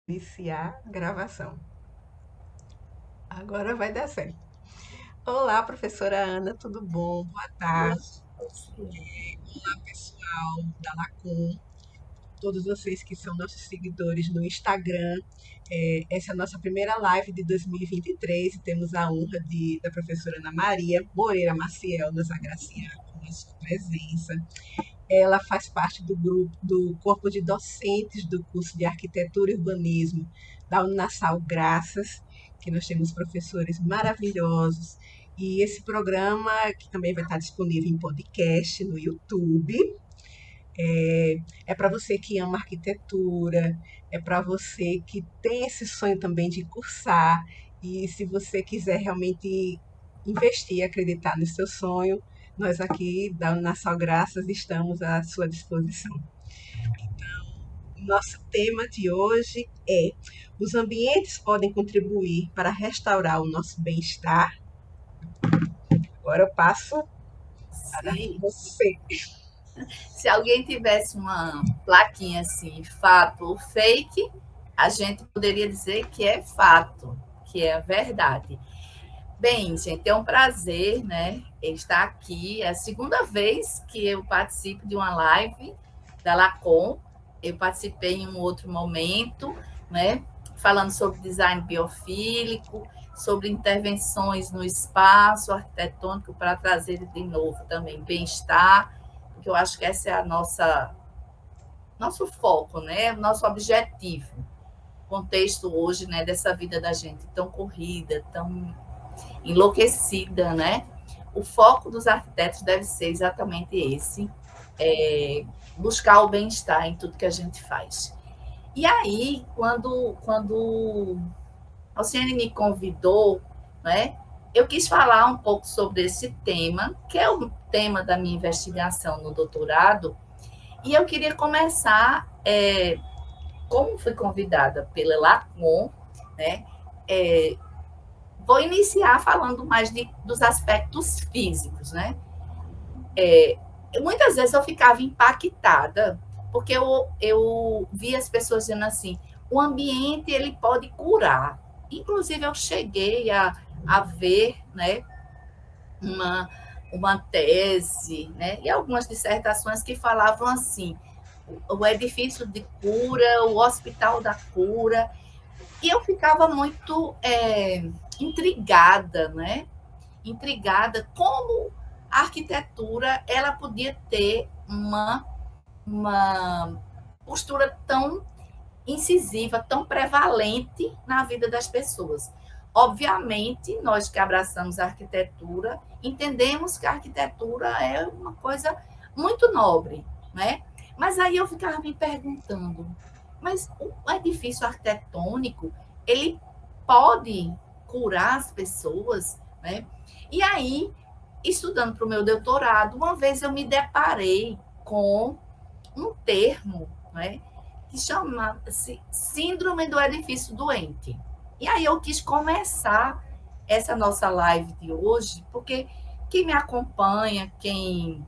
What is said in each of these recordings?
Iniciar a gravação. Agora vai dar certo. Olá, professora Ana, tudo bom? Boa tarde. Olá, pessoal da Lacom, todos vocês que são nossos seguidores no Instagram. Essa é a nossa primeira live de 2023 e temos a honra da professora Ana Maria Moreira Maciel nos agraciar com a sua presença. Ela faz parte do grupo, do corpo de docentes do curso de Arquitetura e Urbanismo da Unassal Graças, que nós temos professores maravilhosos. E esse programa, que também vai estar disponível em podcast no YouTube, é para você que ama arquitetura, é para você que tem esse sonho também de cursar. E se você quiser realmente investir, acreditar no seu sonho, nós aqui da Unassal Graças estamos à sua disposição. Nosso tema de hoje é: os ambientes podem contribuir para restaurar o nosso bem-estar? Agora eu passo para Sim. você. Se alguém tivesse uma plaquinha assim, fato ou fake, a gente poderia dizer que é fato, que é a verdade. Bem, gente, é um prazer, né, estar aqui. É a segunda vez que eu participo de uma live da Lacom. Eu participei em um outro momento, né, falando sobre design biofílico, sobre intervenções no espaço arquitetônico para trazer de novo também bem-estar, porque eu acho que essa é a nosso foco, né, nosso objetivo. Contexto hoje, né, dessa vida da gente tão corrida, tão enlouquecida, né? O foco dos arquitetos deve ser exatamente esse, buscar o bem-estar em tudo que a gente faz. E aí, quando a Alciane me convidou, né, eu quis falar um pouco sobre esse tema, que é o tema da minha investigação no doutorado, e eu queria começar, como fui convidada pela Lacom, né, é, vou iniciar falando mais dos aspectos físicos, né? Muitas vezes eu ficava impactada, porque eu via as pessoas dizendo assim, o ambiente ele pode curar. Inclusive, eu cheguei a ver, né, uma, uma tese, né, e algumas dissertações que falavam assim, o edifício de cura, o hospital da cura, e eu ficava muito intrigada, né? Intrigada como a arquitetura ela podia ter uma postura tão incisiva, tão prevalente na vida das pessoas. Obviamente, nós que abraçamos a arquitetura, entendemos que a arquitetura é uma coisa muito nobre, né? Mas aí eu ficava me perguntando, mas o edifício arquitetônico, ele pode curar as pessoas, né? E aí, estudando para o meu doutorado, uma vez eu me deparei com um termo, né, que chama-se Síndrome do Edifício Doente. E aí eu quis começar essa nossa live de hoje, porque quem me acompanha, quem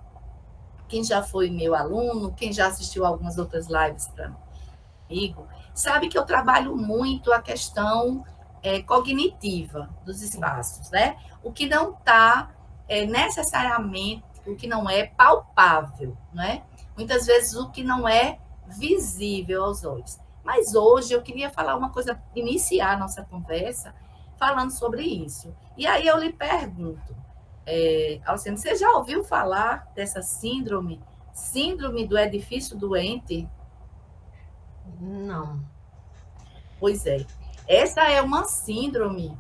já foi meu aluno, quem já assistiu algumas outras lives comigo, sabe que eu trabalho muito a questão cognitiva dos espaços, né? O que não está necessariamente, o que não é palpável, né? Muitas vezes o que não é visível aos olhos. Mas hoje eu queria falar uma coisa, iniciar a nossa conversa falando sobre isso. E aí eu lhe pergunto, Alcino, você já ouviu falar dessa síndrome, síndrome do edifício doente? Não. Pois é. Essa é uma síndrome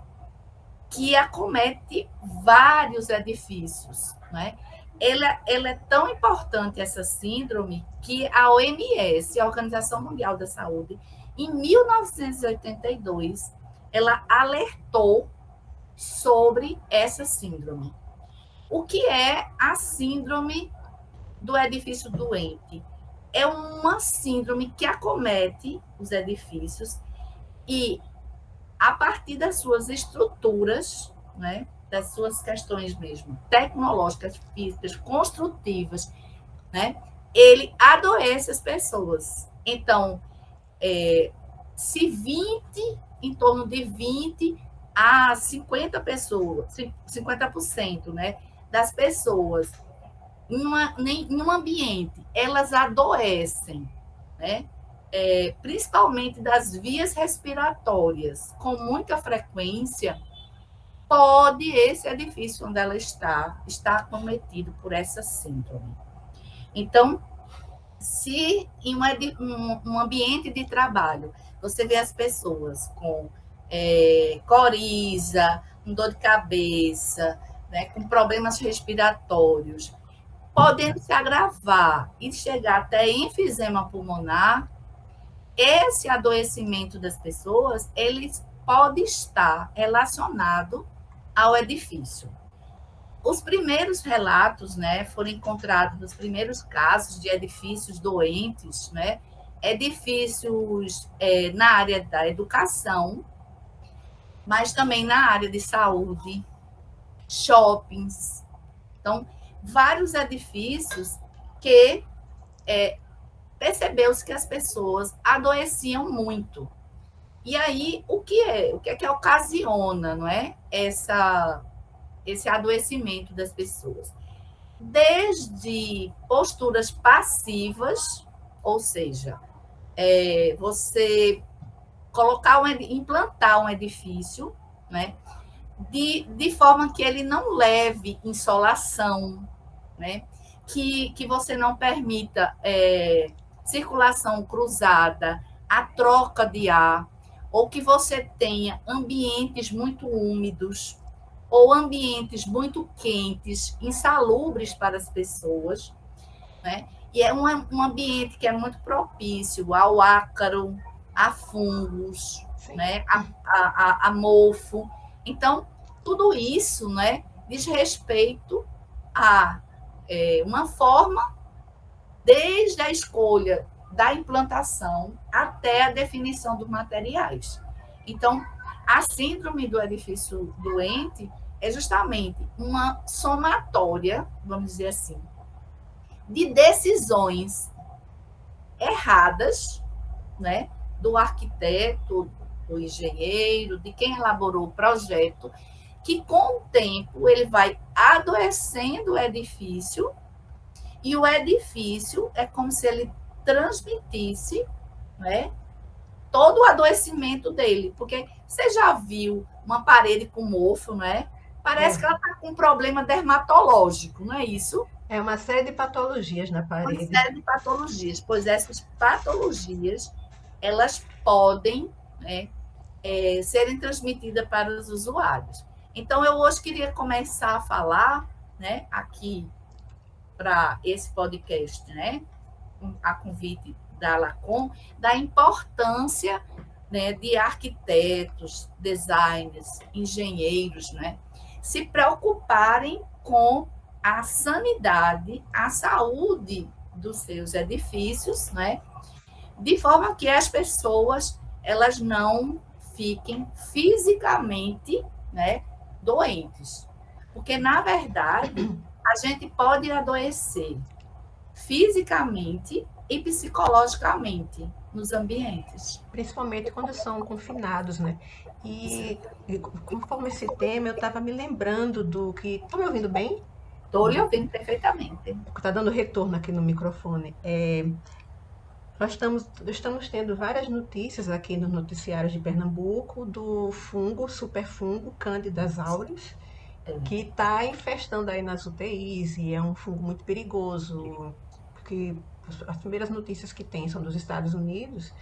que acomete vários edifícios, né? Ela é tão importante, essa síndrome, que a OMS, a Organização Mundial da Saúde, em 1982, ela alertou sobre essa síndrome. O que é a síndrome do edifício doente? É uma síndrome que acomete os edifícios e a partir das suas estruturas, né, das suas questões mesmo tecnológicas, físicas, construtivas, né, ele adoece as pessoas. Então, se 20, em torno de 20 a 50 pessoas, 50%, né, das pessoas em um ambiente, elas adoecem, né, principalmente das vias respiratórias, com muita frequência, pode esse edifício onde ela está estar acometido por essa síndrome. Então, se em um ambiente de trabalho você vê as pessoas com coriza, com dor de cabeça, né, com problemas respiratórios, podendo se agravar e chegar até enfisema pulmonar, esse adoecimento das pessoas, ele pode estar relacionado ao edifício. Os primeiros relatos, né, foram encontrados nos primeiros casos de edifícios doentes, né, edifícios na área da educação, mas também na área de saúde, shoppings. Então, vários edifícios que percebeu-se que as pessoas adoeciam muito. E aí, o que é? O que é que ocasiona, não é? Esse adoecimento das pessoas? Desde posturas passivas, ou seja, você implantar um edifício, né, de forma que ele não leve insolação, né, que você não permita circulação cruzada, a troca de ar, ou que você tenha ambientes muito úmidos, ou ambientes muito quentes, insalubres para as pessoas, né? E é um ambiente que é muito propício ao ácaro, a fungos, né? A mofo. Então, tudo isso, né, diz respeito a uma forma, desde a escolha da implantação até a definição dos materiais. Então, a síndrome do edifício doente é justamente uma somatória, vamos dizer assim, de decisões erradas, né, do arquiteto, do engenheiro, de quem elaborou o projeto, que com o tempo ele vai adoecendo o edifício, e o edifício é como se ele transmitisse, né, todo o adoecimento dele, porque você já viu uma parede com mofo, né? Parece que ela está com um problema dermatológico, não é isso? É uma série de patologias na Uma parede. série de patologias, pois essas patologias, elas podem, né, serem transmitidas para os usuários. Então, eu hoje queria começar a falar, né, aqui para esse podcast, né, a convite da Lacom, da importância, né, de arquitetos, designers, engenheiros, né, se preocuparem com a sanidade, a saúde dos seus edifícios, né, de forma que as pessoas elas não fiquem fisicamente, né, doentes. Porque, na verdade, a gente pode adoecer fisicamente e psicologicamente nos ambientes. Principalmente quando são confinados, né? E conforme esse tema, eu estava me lembrando do que. Tá me ouvindo bem? Estou lhe ouvindo perfeitamente. Tá dando retorno aqui no microfone. Nós estamos tendo várias notícias aqui nos noticiários de Pernambuco do fungo, superfungo, Candida auris, que está infestando aí nas UTIs e é um fungo muito perigoso, porque as primeiras notícias que tem são dos Estados Unidos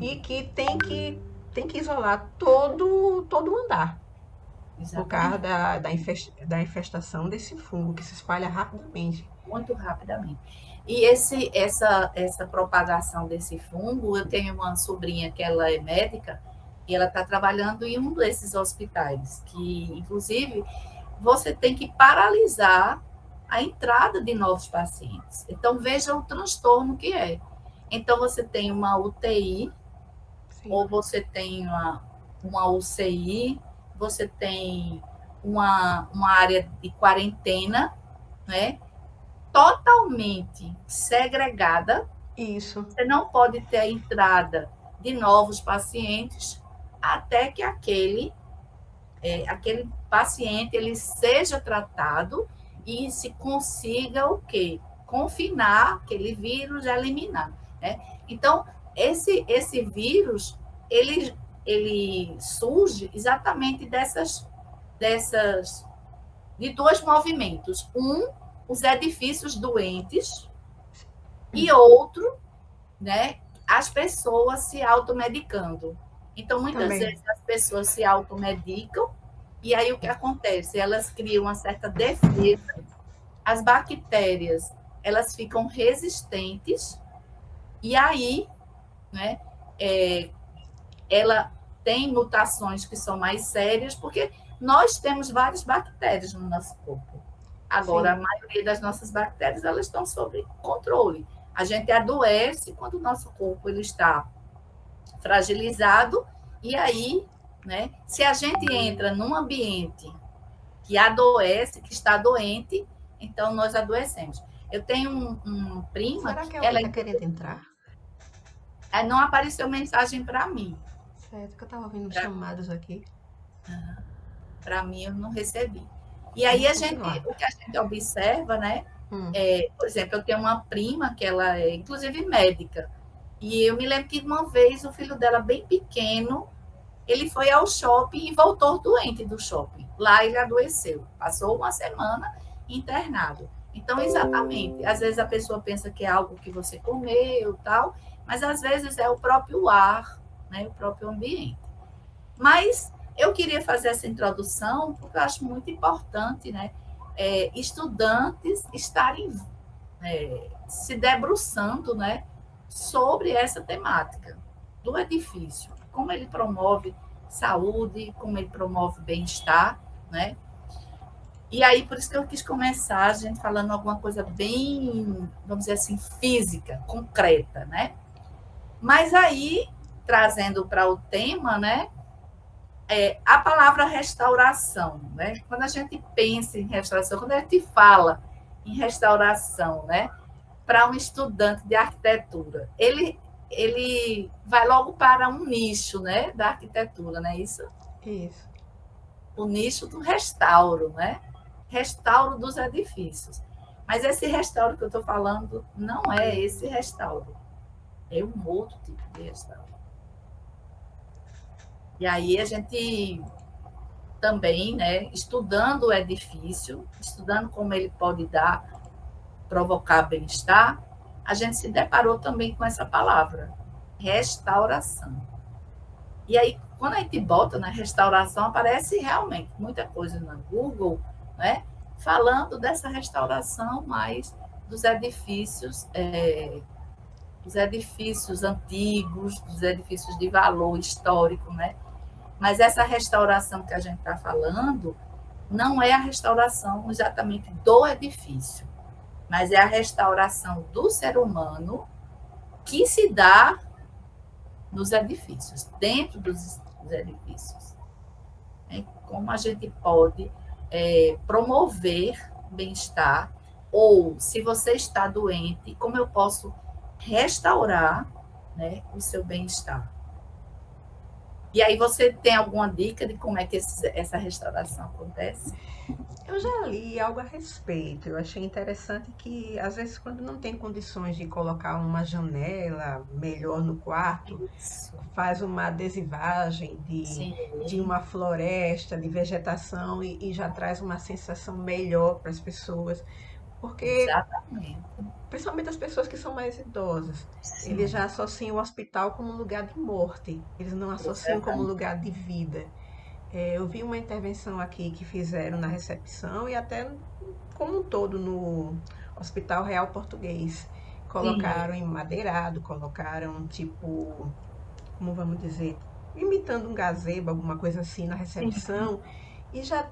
e que tem que isolar todo o andar. Por causa da infestação desse fungo que se espalha rapidamente. Muito rapidamente. E essa propagação desse fungo, eu tenho uma sobrinha que ela é médica e ela está trabalhando em um desses hospitais, que inclusive você tem que paralisar a entrada de novos pacientes. Então veja o transtorno que é. Então você tem uma UTI, sim, ou você tem uma UCI, você tem uma área de quarentena, né? Totalmente segregada. Isso. Você não pode ter a entrada de novos pacientes, até que aquele paciente ele seja tratado e se consiga o quê? Confinar aquele vírus, eliminar. Né? Então, esse vírus, ele surge exatamente de dois movimentos. Um, os edifícios doentes, e outro, né, as pessoas se automedicando. Então, muitas Também. vezes as pessoas se automedicam, e aí o que acontece? Elas criam uma certa defesa, as bactérias elas ficam resistentes, e aí, né, ela tem mutações que são mais sérias, porque nós temos várias bactérias no nosso corpo. Agora, a Sim. maioria das nossas bactérias elas estão sob controle. A gente adoece quando o nosso corpo ele está fragilizado, e aí, né, se a gente entra num ambiente que adoece, que está doente, então nós adoecemos. Eu tenho prima Será que que ela alguém está querendo entrar? não apareceu mensagem para mim. Certo, que eu estava ouvindo chamados aqui. Para mim eu não recebi. E aí Vamos continuar. o que a gente observa, né? Hum, Por exemplo, eu tenho uma prima que ela é inclusive médica, e eu me lembro que uma vez o filho dela bem pequeno, ele foi ao shopping e voltou doente do shopping. Lá ele adoeceu, passou uma semana internado. Então, exatamente, às vezes a pessoa pensa que é algo que você comeu, tal, mas às vezes é o próprio ar, né, o próprio ambiente. Mas eu queria fazer essa introdução porque eu acho muito importante, né, estudantes estarem se debruçando, né, sobre essa temática do edifício, como ele promove saúde, como ele promove bem-estar, né? E aí, por isso que eu quis começar a gente falando alguma coisa bem, vamos dizer assim, física, concreta, né? Mas aí, trazendo para o tema, né? A palavra restauração, né? Quando a gente pensa em restauração, quando a gente fala em restauração, né? Para um estudante de arquitetura, ele vai logo para um nicho, né? Da arquitetura, não é isso? isso. O nicho do restauro, né? Restauro dos edifícios. Mas esse restauro que eu estou falando não é esse restauro, é um outro tipo de restauro. E aí a gente também, né, estudando o edifício, estudando como ele pode provocar bem-estar, a gente se deparou também com essa palavra, restauração. E aí, quando a gente bota na restauração, aparece realmente muita coisa no Google, né, falando dessa restauração, mas dos edifícios antigos, dos edifícios de valor histórico, né? Mas essa restauração que a gente está falando não é a restauração exatamente do edifício, mas é a restauração do ser humano que se dá nos edifícios, dentro dos edifícios. Como a gente pode promover bem-estar, ou se você está doente, como eu posso restaurar, né, o seu bem-estar. E aí você tem alguma dica de como é que essa restauração acontece? Eu já li algo a respeito. Eu achei interessante que, às vezes, quando não tem condições de colocar uma janela melhor no quarto, Isso. faz uma adesivagem Sim, de uma floresta, de vegetação e já traz uma sensação melhor para as pessoas. Porque, exatamente. principalmente as pessoas que são mais idosas, eles Sim, já associam o hospital como um lugar de morte, eles não associam como um exatamente. lugar de vida. Eu vi uma intervenção aqui que fizeram na recepção e até como um todo no Hospital Real Português. Sim, Colocaram emadeirado, colocaram tipo, como vamos dizer, imitando um gazebo, alguma coisa assim na sim. recepção, e já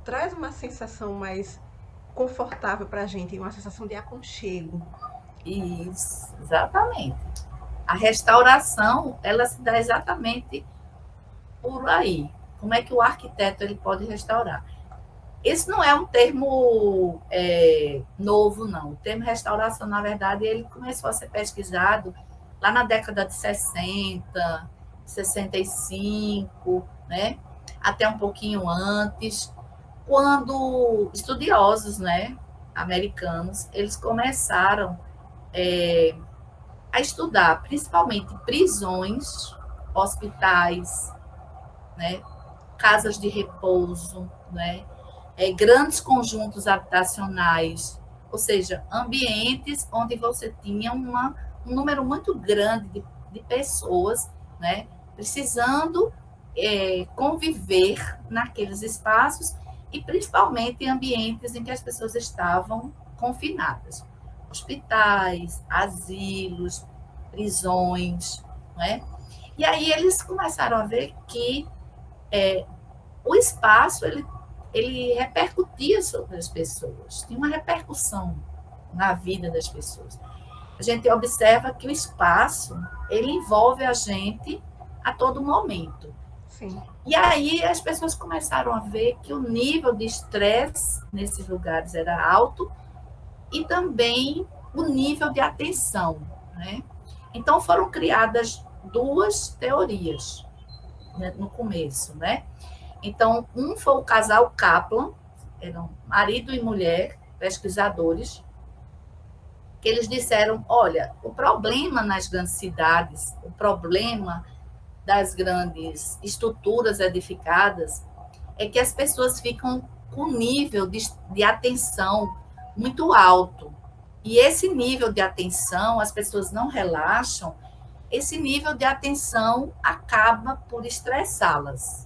traz uma sensação mais confortável para a gente, uma sensação de aconchego. Isso, exatamente. A restauração, ela se dá exatamente por aí. Como é que o arquiteto ele pode restaurar? Esse não é um termo novo, não. O termo restauração, na verdade, ele começou a ser pesquisado lá na década de 60, 65, né? Até um pouquinho antes, quando estudiosos, né, americanos, eles começaram a estudar principalmente prisões, hospitais, né, casas de repouso, né, grandes conjuntos habitacionais, ou seja, ambientes onde você tinha um número muito grande de pessoas, né, precisando conviver naqueles espaços e principalmente em ambientes em que as pessoas estavam confinadas, hospitais, asilos, prisões, né? E aí eles começaram a ver que o espaço ele repercutia sobre as pessoas, tinha uma repercussão na vida das pessoas. A gente observa que o espaço ele envolve a gente a todo momento. Sim. E aí as pessoas começaram a ver que o nível de estresse nesses lugares era alto e também o nível de atenção, né? Então foram criadas duas teorias, né, no começo, né? Então, um foi o casal Kaplan, eram marido e mulher, pesquisadores, que eles disseram, olha, o problema nas grandes cidades, o problema das grandes estruturas edificadas, é que as pessoas ficam com nível de atenção muito alto. E esse nível de atenção, as pessoas não relaxam, esse nível de atenção acaba por estressá-las.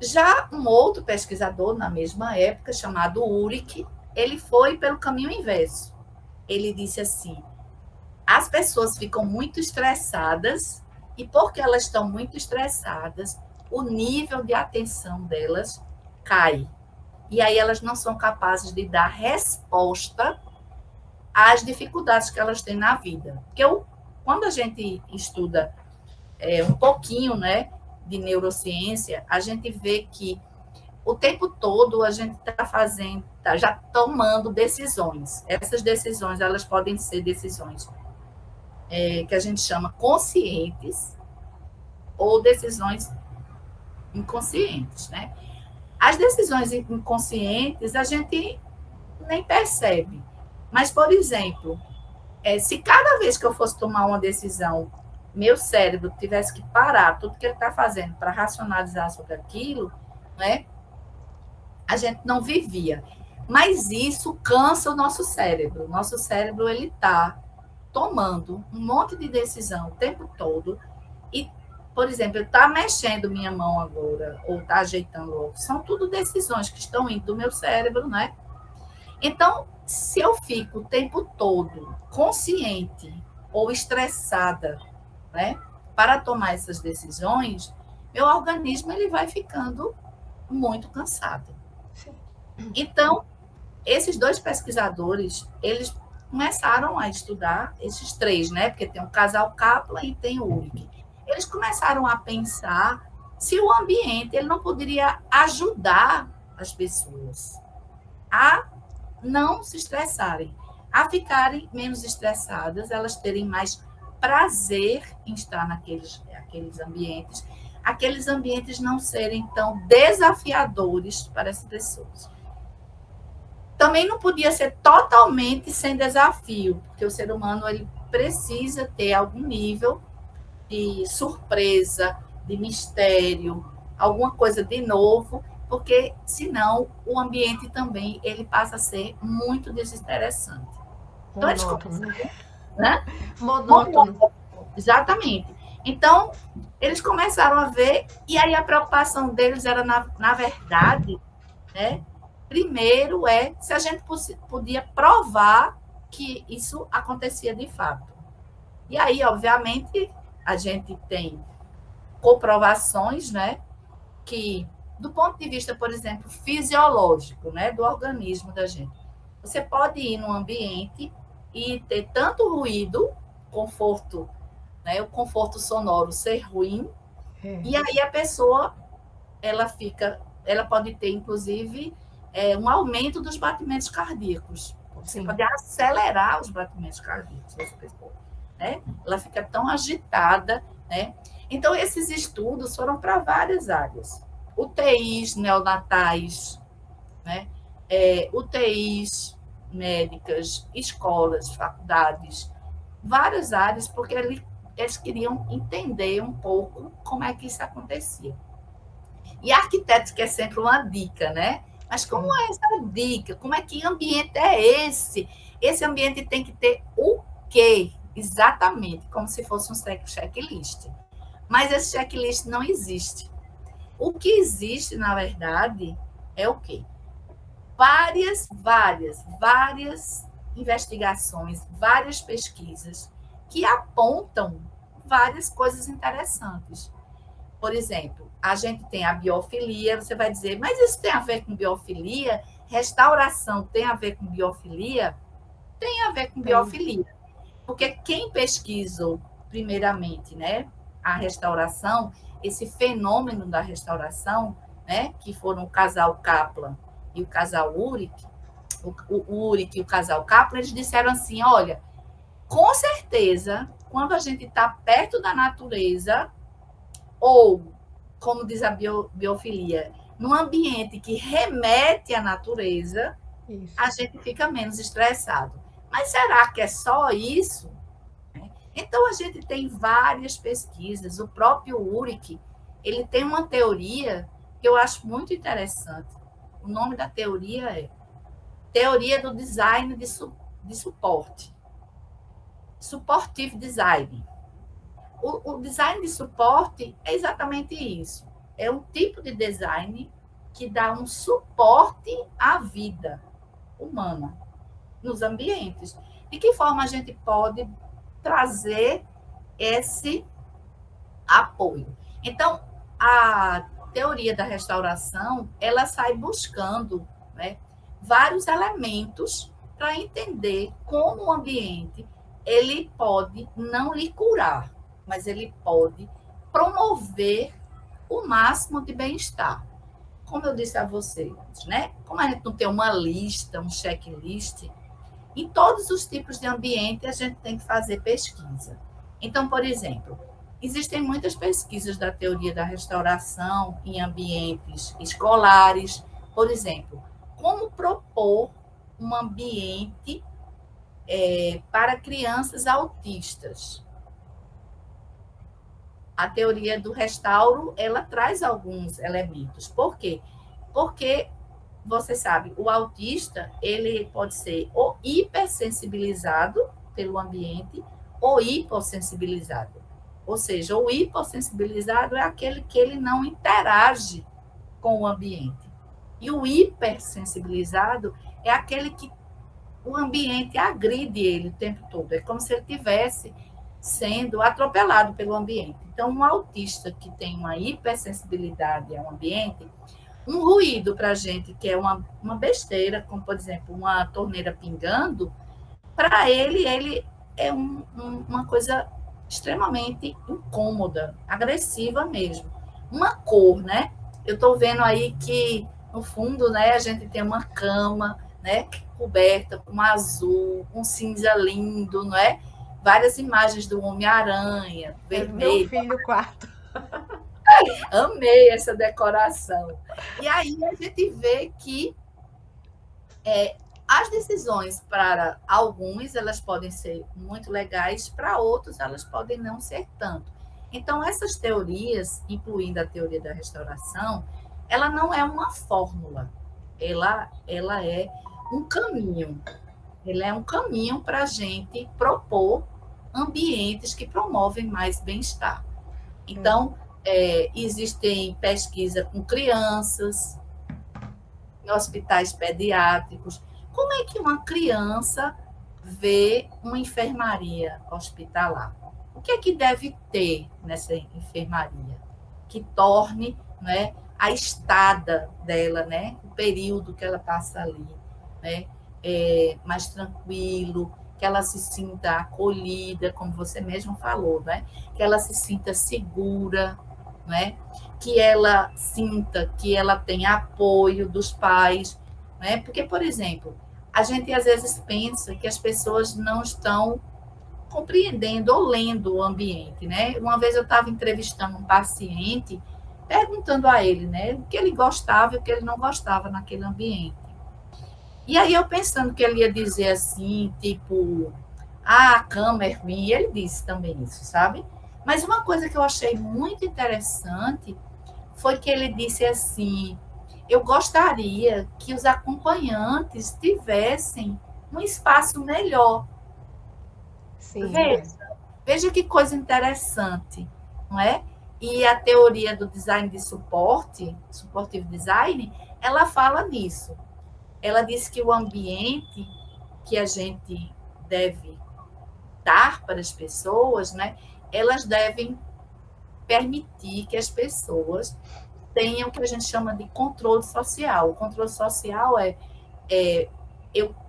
Já um outro pesquisador, na mesma época, chamado Ulrich, ele foi pelo caminho inverso. Ele disse assim, as pessoas ficam muito estressadas e porque elas estão muito estressadas, o nível de atenção delas cai. E aí elas não são capazes de dar resposta às dificuldades que elas têm na vida. Porque quando a gente estuda um pouquinho, né, de neurociência, a gente vê que o tempo todo a gente está fazendo, já tomando decisões. Essas decisões, elas podem ser decisões que a gente chama conscientes ou decisões inconscientes, né? As decisões inconscientes a gente nem percebe. Mas, por exemplo, se cada vez que eu fosse tomar uma decisão, meu cérebro tivesse que parar tudo que ele está fazendo para racionalizar sobre aquilo, né? A gente não vivia. Mas isso cansa o nosso cérebro. Nosso cérebro ele está tomando um monte de decisão o tempo todo e, por exemplo, ele está mexendo minha mão agora ou está ajeitando outro. São tudo decisões que estão indo do meu cérebro, né? Então, se eu fico o tempo todo consciente ou estressada, né, para tomar essas decisões, meu organismo ele vai ficando muito cansado. Sim. Então, esses dois pesquisadores, eles começaram a estudar esses três, né? Porque tem o casal Kaplan e tem o Ulrich. Eles começaram a pensar se o ambiente ele não poderia ajudar as pessoas a não se estressarem, a ficarem menos estressadas, elas terem mais prazer em estar naqueles ambientes, aqueles ambientes não serem tão desafiadores para as pessoas. Também não podia ser totalmente sem desafio, porque o ser humano ele precisa ter algum nível de surpresa, de mistério, alguma coisa de novo, porque senão o ambiente também ele passa a ser muito desinteressante. Então eles Monótono, né? começaram, né? Monótono. Exatamente. Então eles começaram a ver e aí a preocupação deles era na verdade, né? Primeiro se a gente podia provar que isso acontecia de fato. E aí, obviamente, a gente tem comprovações, né, que do ponto de vista, por exemplo, fisiológico, né, do organismo da gente, você pode ir num ambiente e ter tanto ruído, conforto, né, o conforto sonoro ser ruim, e aí a pessoa ela pode ter, inclusive, um aumento dos batimentos cardíacos. Você Sim. pode acelerar os batimentos cardíacos dessa pessoa. né? Ela fica tão agitada, né? Então, esses estudos foram para várias áreas. UTIs neonatais, né? UTIs médicas, escolas, faculdades, várias áreas, porque eles queriam entender um pouco como é que isso acontecia. E arquitetos que é sempre uma dica, né? Mas como Sim. é essa dica? Como é que ambiente é esse? Esse ambiente tem que ter o quê? Exatamente, como se fosse um checklist. Mas esse checklist não existe. O que existe, na verdade, é o quê? Várias investigações, várias pesquisas que apontam várias coisas interessantes. Por exemplo, a gente tem a biofilia, você vai dizer, mas isso tem a ver com biofilia? Restauração tem a ver com biofilia? Tem a ver com Tem. biofilia. Porque quem pesquisou, primeiramente, né, a restauração, esse fenômeno da restauração, né, que foram o casal Kaplan e o casal Urich, o Urich e o casal Kaplan, eles disseram assim, olha, com certeza, quando a gente está perto da natureza, ou, como diz a biofilia, num ambiente que remete à natureza, a Isso. gente fica menos estressado. Mas será que é só isso? Então, a gente tem várias pesquisas. O próprio Urich, ele tem uma teoria que eu acho muito interessante. O nome da teoria é Teoria do Design de Suporte. Supportive Design. O design de suporte é exatamente isso. É um tipo de design que dá um suporte à vida humana nos ambientes. De que forma a gente pode trazer esse apoio? Então, a teoria da restauração, ela sai buscando, né, vários elementos para entender como o ambiente ele pode não lhe curar, mas ele pode promover o máximo de bem-estar. Como eu disse a vocês, né? Como a gente não tem uma lista, um checklist, em todos os tipos de ambiente a gente tem que fazer pesquisa. Então, por exemplo, existem muitas pesquisas da teoria da restauração em ambientes escolares. Por exemplo, como propor um ambiente para crianças autistas. A teoria do restauro, ela traz alguns elementos. Por quê? Porque, você sabe, o autista, ele pode ser ou hipersensibilizado pelo ambiente ou hipossensibilizado. Ou seja, o hipossensibilizado é aquele que ele não interage com o ambiente. E o hipersensibilizado é aquele que o ambiente agride ele o tempo todo. É como se ele tivesse sendo atropelado pelo ambiente. Então, um autista que tem uma hipersensibilidade ao ambiente, um ruído para a gente que é uma besteira, como, por exemplo, uma torneira pingando, para ele é uma coisa extremamente incômoda, agressiva mesmo. Uma cor, né? Eu estou vendo aí que, no fundo, né, a gente tem uma cama, né, coberta com azul, um cinza lindo, não é? Várias imagens do Homem-Aranha, É do meu vermelho. filho, o quarto. Amei essa decoração. E aí a gente vê que as decisões para alguns elas podem ser muito legais, para outros elas podem não ser tanto. Então essas teorias, incluindo a teoria da restauração, ela não é uma fórmula, ela é um caminho. Ela é um caminho para a gente propor ambientes que promovem mais bem-estar. É. Então, existem pesquisa com crianças, em hospitais pediátricos. Como é que uma criança vê uma enfermaria hospitalar? O que é que deve ter nessa enfermaria que torne, né, a estada dela, né, o período que ela passa ali, né, mais tranquilo, que ela se sinta acolhida, como você mesmo falou, né, que ela se sinta segura, né, que ela sinta que ela tem apoio dos pais, né? Porque, por exemplo, a gente às vezes pensa que as pessoas não estão compreendendo ou lendo o ambiente, né? Uma vez eu estava entrevistando um paciente, perguntando a ele, né, o que ele gostava e o que ele não gostava naquele ambiente. E aí eu pensando que ele ia dizer assim, tipo, a cama é ruim, e ele disse também isso, sabe? Mas uma coisa que eu achei muito interessante foi que ele disse assim: eu gostaria que os acompanhantes tivessem um espaço melhor. Sim, Veja, veja que coisa interessante, não é? E a teoria do design de suporte, supportive design, ela fala nisso. Ela diz que o ambiente que a gente deve dar para as pessoas, né, elas devem permitir que as pessoas tenham o que a gente chama de controle social. O controle social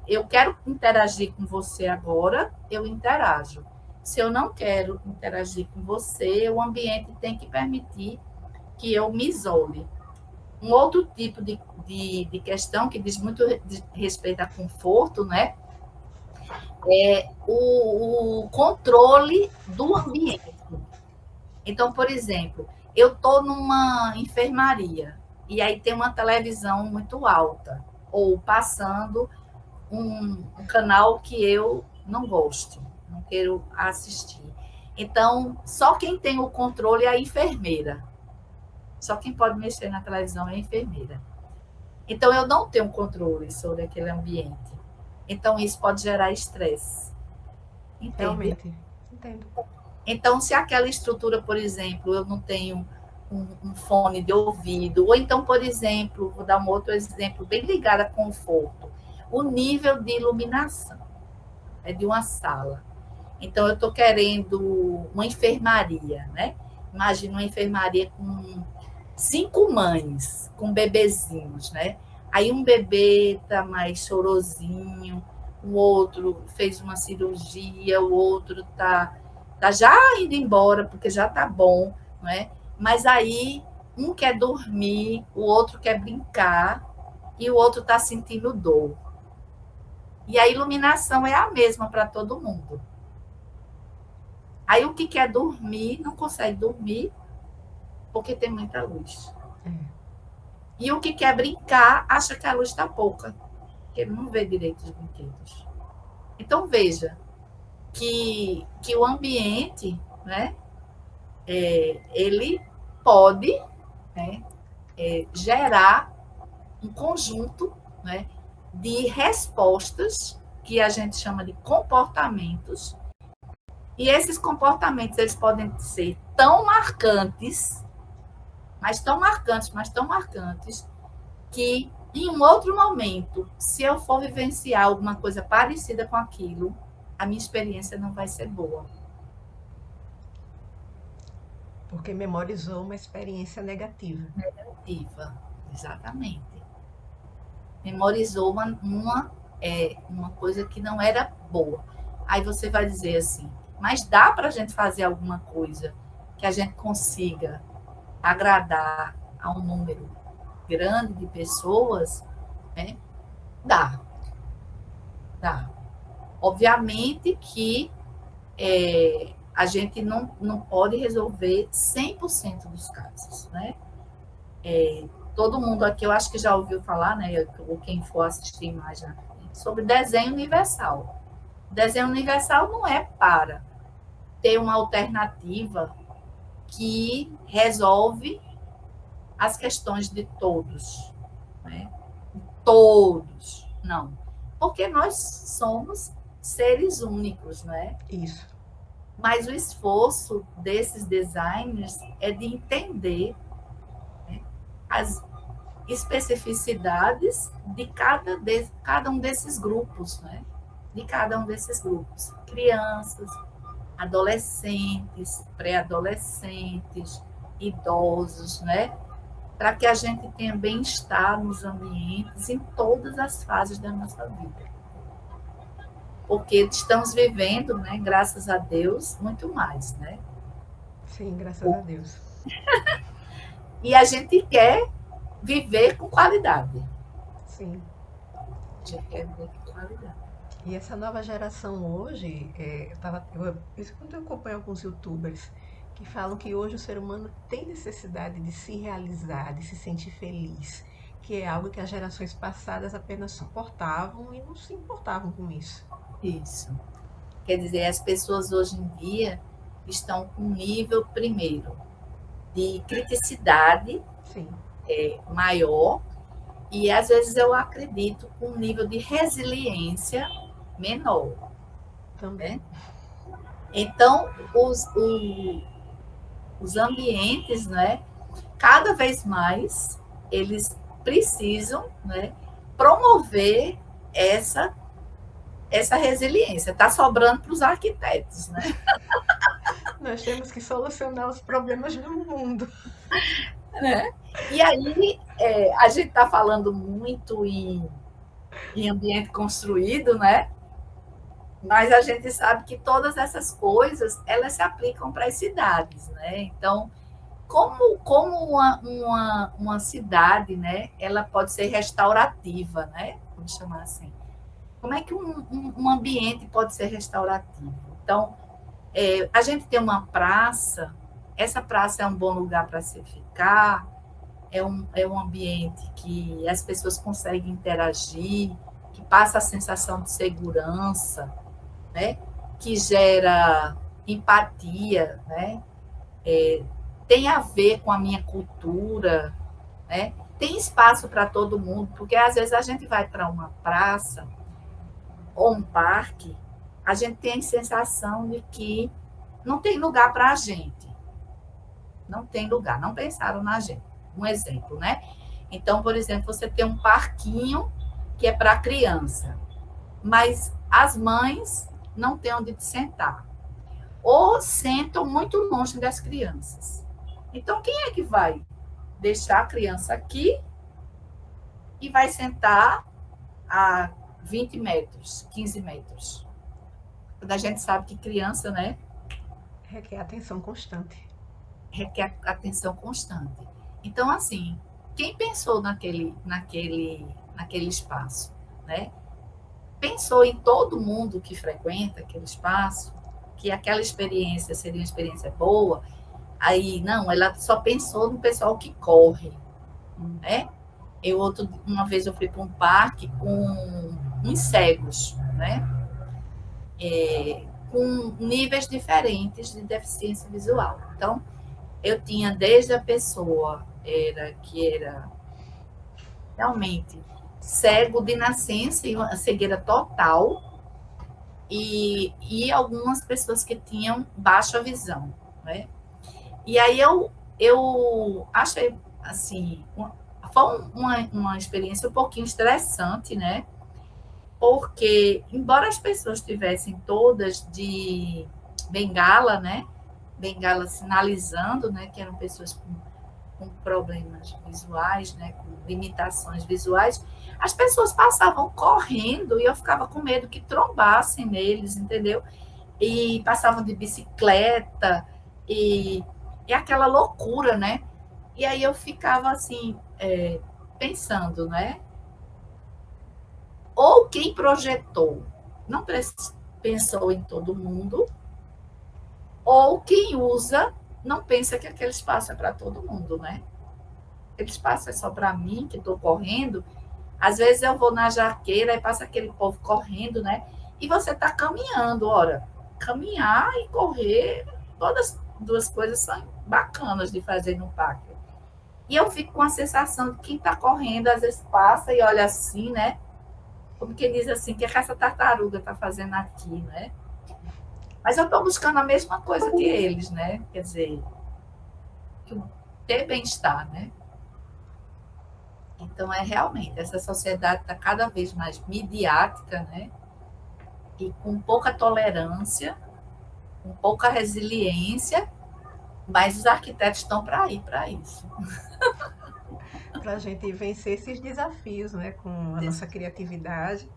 eu quero interagir com você agora, eu interajo. Se eu não quero interagir com você, o ambiente tem que permitir que eu me isole. Um outro tipo de questão que diz muito respeito a conforto, né? É o controle do ambiente. Então, por exemplo, eu estou numa enfermaria e aí tem uma televisão muito alta, ou passando um canal que eu não gosto, não quero assistir. Então, só quem tem o controle é a enfermeira. Só quem pode mexer na televisão é a enfermeira. Então, eu não tenho controle sobre aquele ambiente. Então, isso pode gerar estresse. Entende? realmente. Entendo. Então, se aquela estrutura, por exemplo, eu não tenho um fone de ouvido, ou então, por exemplo, vou dar um outro exemplo bem ligado a conforto, o nível de iluminação é de uma sala. Então, eu estou querendo uma enfermaria, né? Imagina uma enfermaria com 5 mães, com bebezinhos, né? Aí um bebê tá mais chorosinho, o outro fez uma cirurgia, o outro tá já indo embora, porque já tá bom, não é? Mas aí um quer dormir, o outro quer brincar e o outro tá sentindo dor. E a iluminação é a mesma para todo mundo. Aí o que quer dormir não consegue dormir porque tem muita luz. É. E o que quer brincar acha que a luz está pouca, porque ele não vê direito os brinquedos. Então veja que o ambiente, né, ele pode, né, gerar um conjunto, né, de respostas que a gente chama de comportamentos. E esses comportamentos eles podem ser tão marcantes, mas tão marcantes, que em um outro momento, se eu for vivenciar alguma coisa parecida com aquilo, a minha experiência não vai ser boa. Porque memorizou uma experiência negativa. Negativa, exatamente. Memorizou uma coisa que não era boa. Aí você vai dizer assim, mas dá para a gente fazer alguma coisa que a gente consiga agradar a um número grande de pessoas, né? Dá, dá. Obviamente que a gente não pode resolver 100% dos casos, né? Todo mundo aqui, eu acho que já ouviu falar, né? Ou quem for assistir mais já, sobre desenho universal. Desenho universal não é para ter uma alternativa que resolve as questões de todos, né? Todos, não. Porque nós somos seres únicos, né? Isso. Mas o esforço desses designers é de entender, né, as especificidades de cada um desses grupos, né? De cada um desses grupos. Crianças, adolescentes, pré-adolescentes, idosos, né? Para que a gente tenha bem-estar nos ambientes em todas as fases da nossa vida. Porque estamos vivendo, né, graças a Deus, muito mais, né? Sim, graças a Deus. E a gente quer viver com qualidade. Sim. A gente quer viver com qualidade. E essa nova geração hoje, quando eu acompanho alguns youtubers que falam que hoje o ser humano tem necessidade de se realizar, de se sentir feliz, que é algo que as gerações passadas apenas suportavam e não se importavam com isso. Isso. Quer dizer, as pessoas hoje em dia estão com um nível, primeiro, de criticidade Sim, maior, e às vezes eu acredito com um nível de resiliência menor. também. Né? Então, os ambientes, né, cada vez mais, eles precisam, né, promover essa, essa resiliência. Está sobrando para os arquitetos, né? Nós temos que solucionar os problemas do mundo. Né? E aí, a gente está falando muito em ambiente construído, né? Mas a gente sabe que todas essas coisas, elas se aplicam para as cidades, né? Então, como uma cidade, né, ela pode ser restaurativa, né? Vamos chamar assim. Como é que um ambiente pode ser restaurativo? Então, a gente tem uma praça, essa praça é um bom lugar para se ficar, é um ambiente que as pessoas conseguem interagir, que passa a sensação de segurança, né? Que gera empatia, né? Tem a ver com a minha cultura, né? Tem espaço para todo mundo, porque às vezes a gente vai para uma praça ou um parque, a gente tem a sensação de que não tem lugar para a gente. Não tem lugar, não pensaram na gente. Um exemplo, né? Então, por exemplo, você tem um parquinho que é para criança, mas as mães não têm onde sentar. Ou sentam muito longe das crianças. Então, quem é que vai deixar a criança aqui e vai sentar a 20 metros, 15 metros? Quando a gente sabe que criança, né, Requer atenção constante. requer atenção constante. Então, assim, quem pensou naquele espaço, né? Pensou em todo mundo que frequenta aquele espaço, que aquela experiência seria uma experiência boa, aí, não, ela só pensou no pessoal que corre, né? Uma vez eu fui para um parque com uns cegos, né? Com níveis diferentes de deficiência visual. Então, eu tinha desde a pessoa que era realmente cego de nascença e uma cegueira total, e algumas pessoas que tinham baixa visão, né? E aí eu achei assim, foi uma experiência um pouquinho estressante, né? Porque, embora as pessoas tivessem todas de bengala, né? Bengala sinalizando, né? Que eram pessoas com problemas visuais, né? Com limitações visuais, as pessoas passavam correndo e eu ficava com medo que trombassem neles, entendeu? E passavam de bicicleta e aquela loucura, né? E aí eu ficava assim, pensando, né? Ou quem projetou não pensou em todo mundo, ou quem usa não pensa que aquele espaço é para todo mundo, né? Aquele espaço é só para mim, que estou correndo. Às vezes eu vou na jaqueira e passa aquele povo correndo, né? E você está caminhando, ora, caminhar e correr, todas as duas coisas são bacanas de fazer no parque. E eu fico com a sensação de quem está correndo, às vezes passa e olha assim, né? Como quem diz assim, o que essa tartaruga está fazendo aqui, né? Mas eu estou buscando a mesma coisa que eles, né? Quer dizer, ter bem-estar, né? Então, realmente, essa sociedade está cada vez mais midiática, né? E com pouca tolerância, com pouca resiliência, mas os arquitetos estão para ir para isso. Para a gente vencer esses desafios, né, com a nossa criatividade.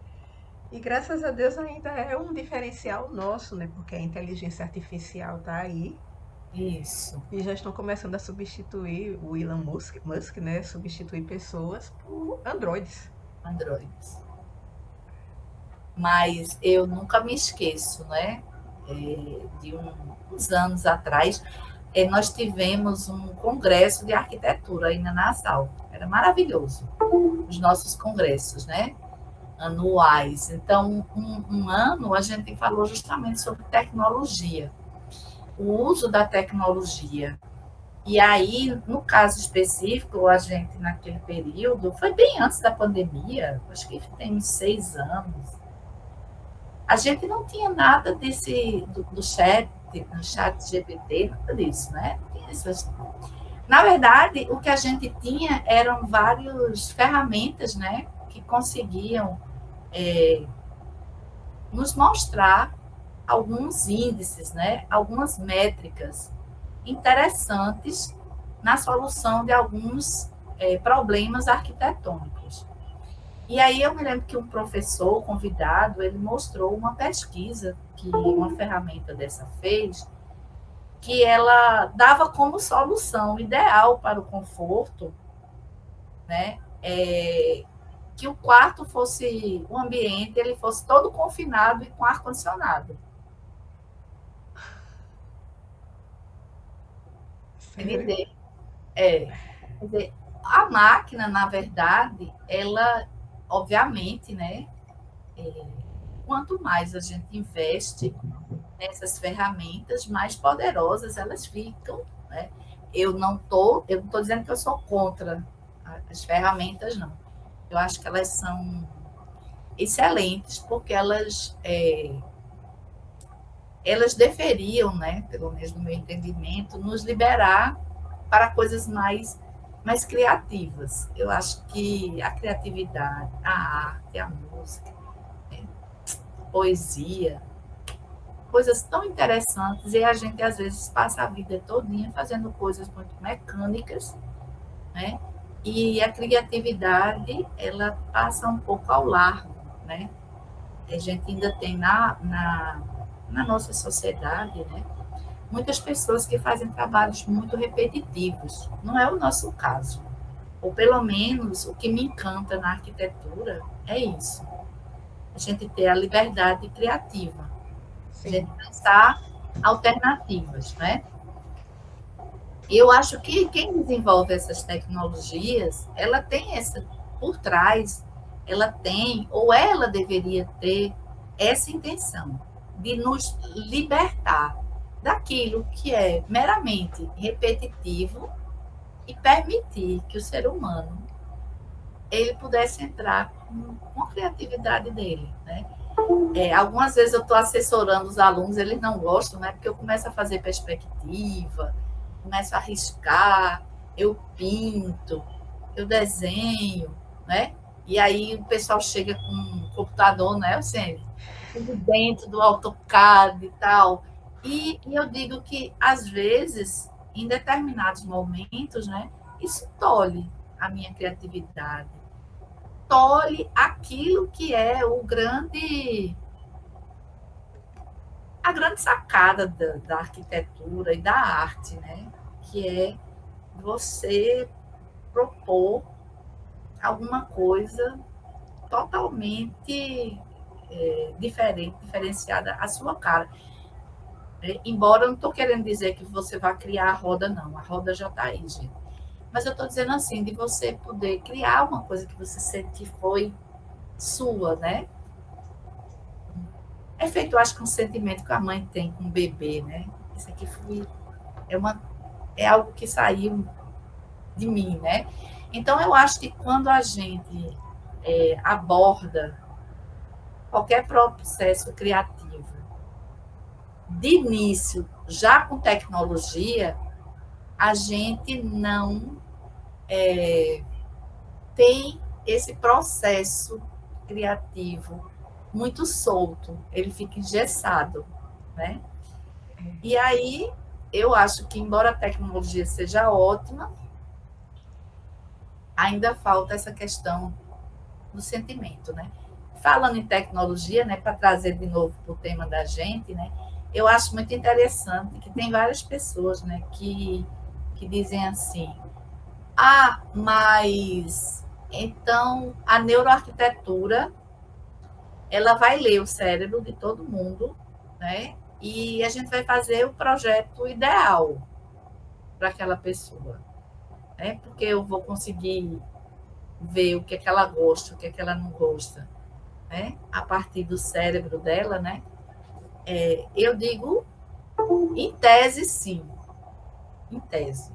E graças a Deus ainda é um diferencial nosso, né, porque a inteligência artificial está aí Isso, e já estão começando a substituir o Elon Musk, né, substituir pessoas por androides. androides. mas eu nunca me esqueço, né? De uns anos atrás, nós tivemos um congresso de arquitetura aí na Nassau. Era maravilhoso, os nossos congressos, né? Anuais. Então, um ano a gente falou justamente sobre tecnologia, o uso da tecnologia. E aí, no caso específico, a gente, naquele período, foi bem antes da pandemia, acho que tem uns 6 anos, a gente não tinha nada do chat, no chat GPT, nada disso, né? Na verdade, o que a gente tinha eram várias ferramentas, né? Que conseguiam nos mostrar alguns índices, né? Algumas métricas interessantes na solução de alguns problemas arquitetônicos. E aí eu me lembro que um professor convidado, ele mostrou uma pesquisa que uma ferramenta dessa fez, que ela dava como solução ideal para o conforto, né? Que o quarto fosse, o ambiente, ele fosse todo confinado e com ar-condicionado. Sério? Entender? Quer dizer, a máquina, na verdade, ela, obviamente, né? Quanto mais a gente investe nessas ferramentas, mais poderosas elas ficam, né? Eu não tô dizendo que eu sou contra as ferramentas, não. Eu acho que elas são excelentes porque elas deveriam, né, pelo menos no meu entendimento, nos liberar para coisas mais criativas. Eu acho que a criatividade, a arte, a música, a poesia, coisas tão interessantes, e a gente às vezes passa a vida todinha fazendo coisas muito mecânicas, né? E a criatividade, ela passa um pouco ao largo, né? A gente ainda tem na nossa sociedade, né? Muitas pessoas que fazem trabalhos muito repetitivos. Não é o nosso caso. Ou pelo menos o que me encanta na arquitetura é isso. A gente ter a liberdade criativa, a gente Sim. pensar alternativas, né? E eu acho que quem desenvolve essas tecnologias, ela tem essa por trás, ela tem ou ela deveria ter essa intenção de nos libertar daquilo que é meramente repetitivo e permitir que o ser humano ele pudesse entrar com a criatividade dele, né? Algumas vezes eu estou assessorando os alunos, eles não gostam, né? Porque eu começo a fazer perspectiva, começo a riscar, eu pinto, eu desenho, né? E aí o pessoal chega com um computador, né, Eugênio? Tudo dentro do AutoCAD e tal. E eu digo que, às vezes, em determinados momentos, né, isso tolhe a minha criatividade, tolhe aquilo que é a grande sacada da arquitetura e da arte, né? Que é você propor alguma coisa totalmente diferente, diferenciada à sua cara. Embora eu não estou querendo dizer que você vai criar a roda, não. A roda já está aí, gente. Mas eu estou dizendo assim, de você poder criar uma coisa que você sente que foi sua, né? É feito, eu acho, com um sentimento que a mãe tem com o bebê, né? Isso aqui é algo que saiu de mim, né? Então, eu acho que quando a gente aborda qualquer processo criativo de início, já com tecnologia, a gente não tem esse processo criativo muito solto, ele fica engessado, né? E aí, eu acho que, embora a tecnologia seja ótima, ainda falta essa questão do sentimento, né? Falando em tecnologia, né, para trazer de novo para o tema da gente, né, eu acho muito interessante que tem várias pessoas, né, que dizem assim, mas então a neuroarquitetura ela vai ler o cérebro de todo mundo, né? E a gente vai fazer o projeto ideal para aquela pessoa, né? Porque eu vou conseguir ver o que é que ela gosta, o que é que ela não gosta, né? A partir do cérebro dela, né? Eu digo, em tese, sim, em tese.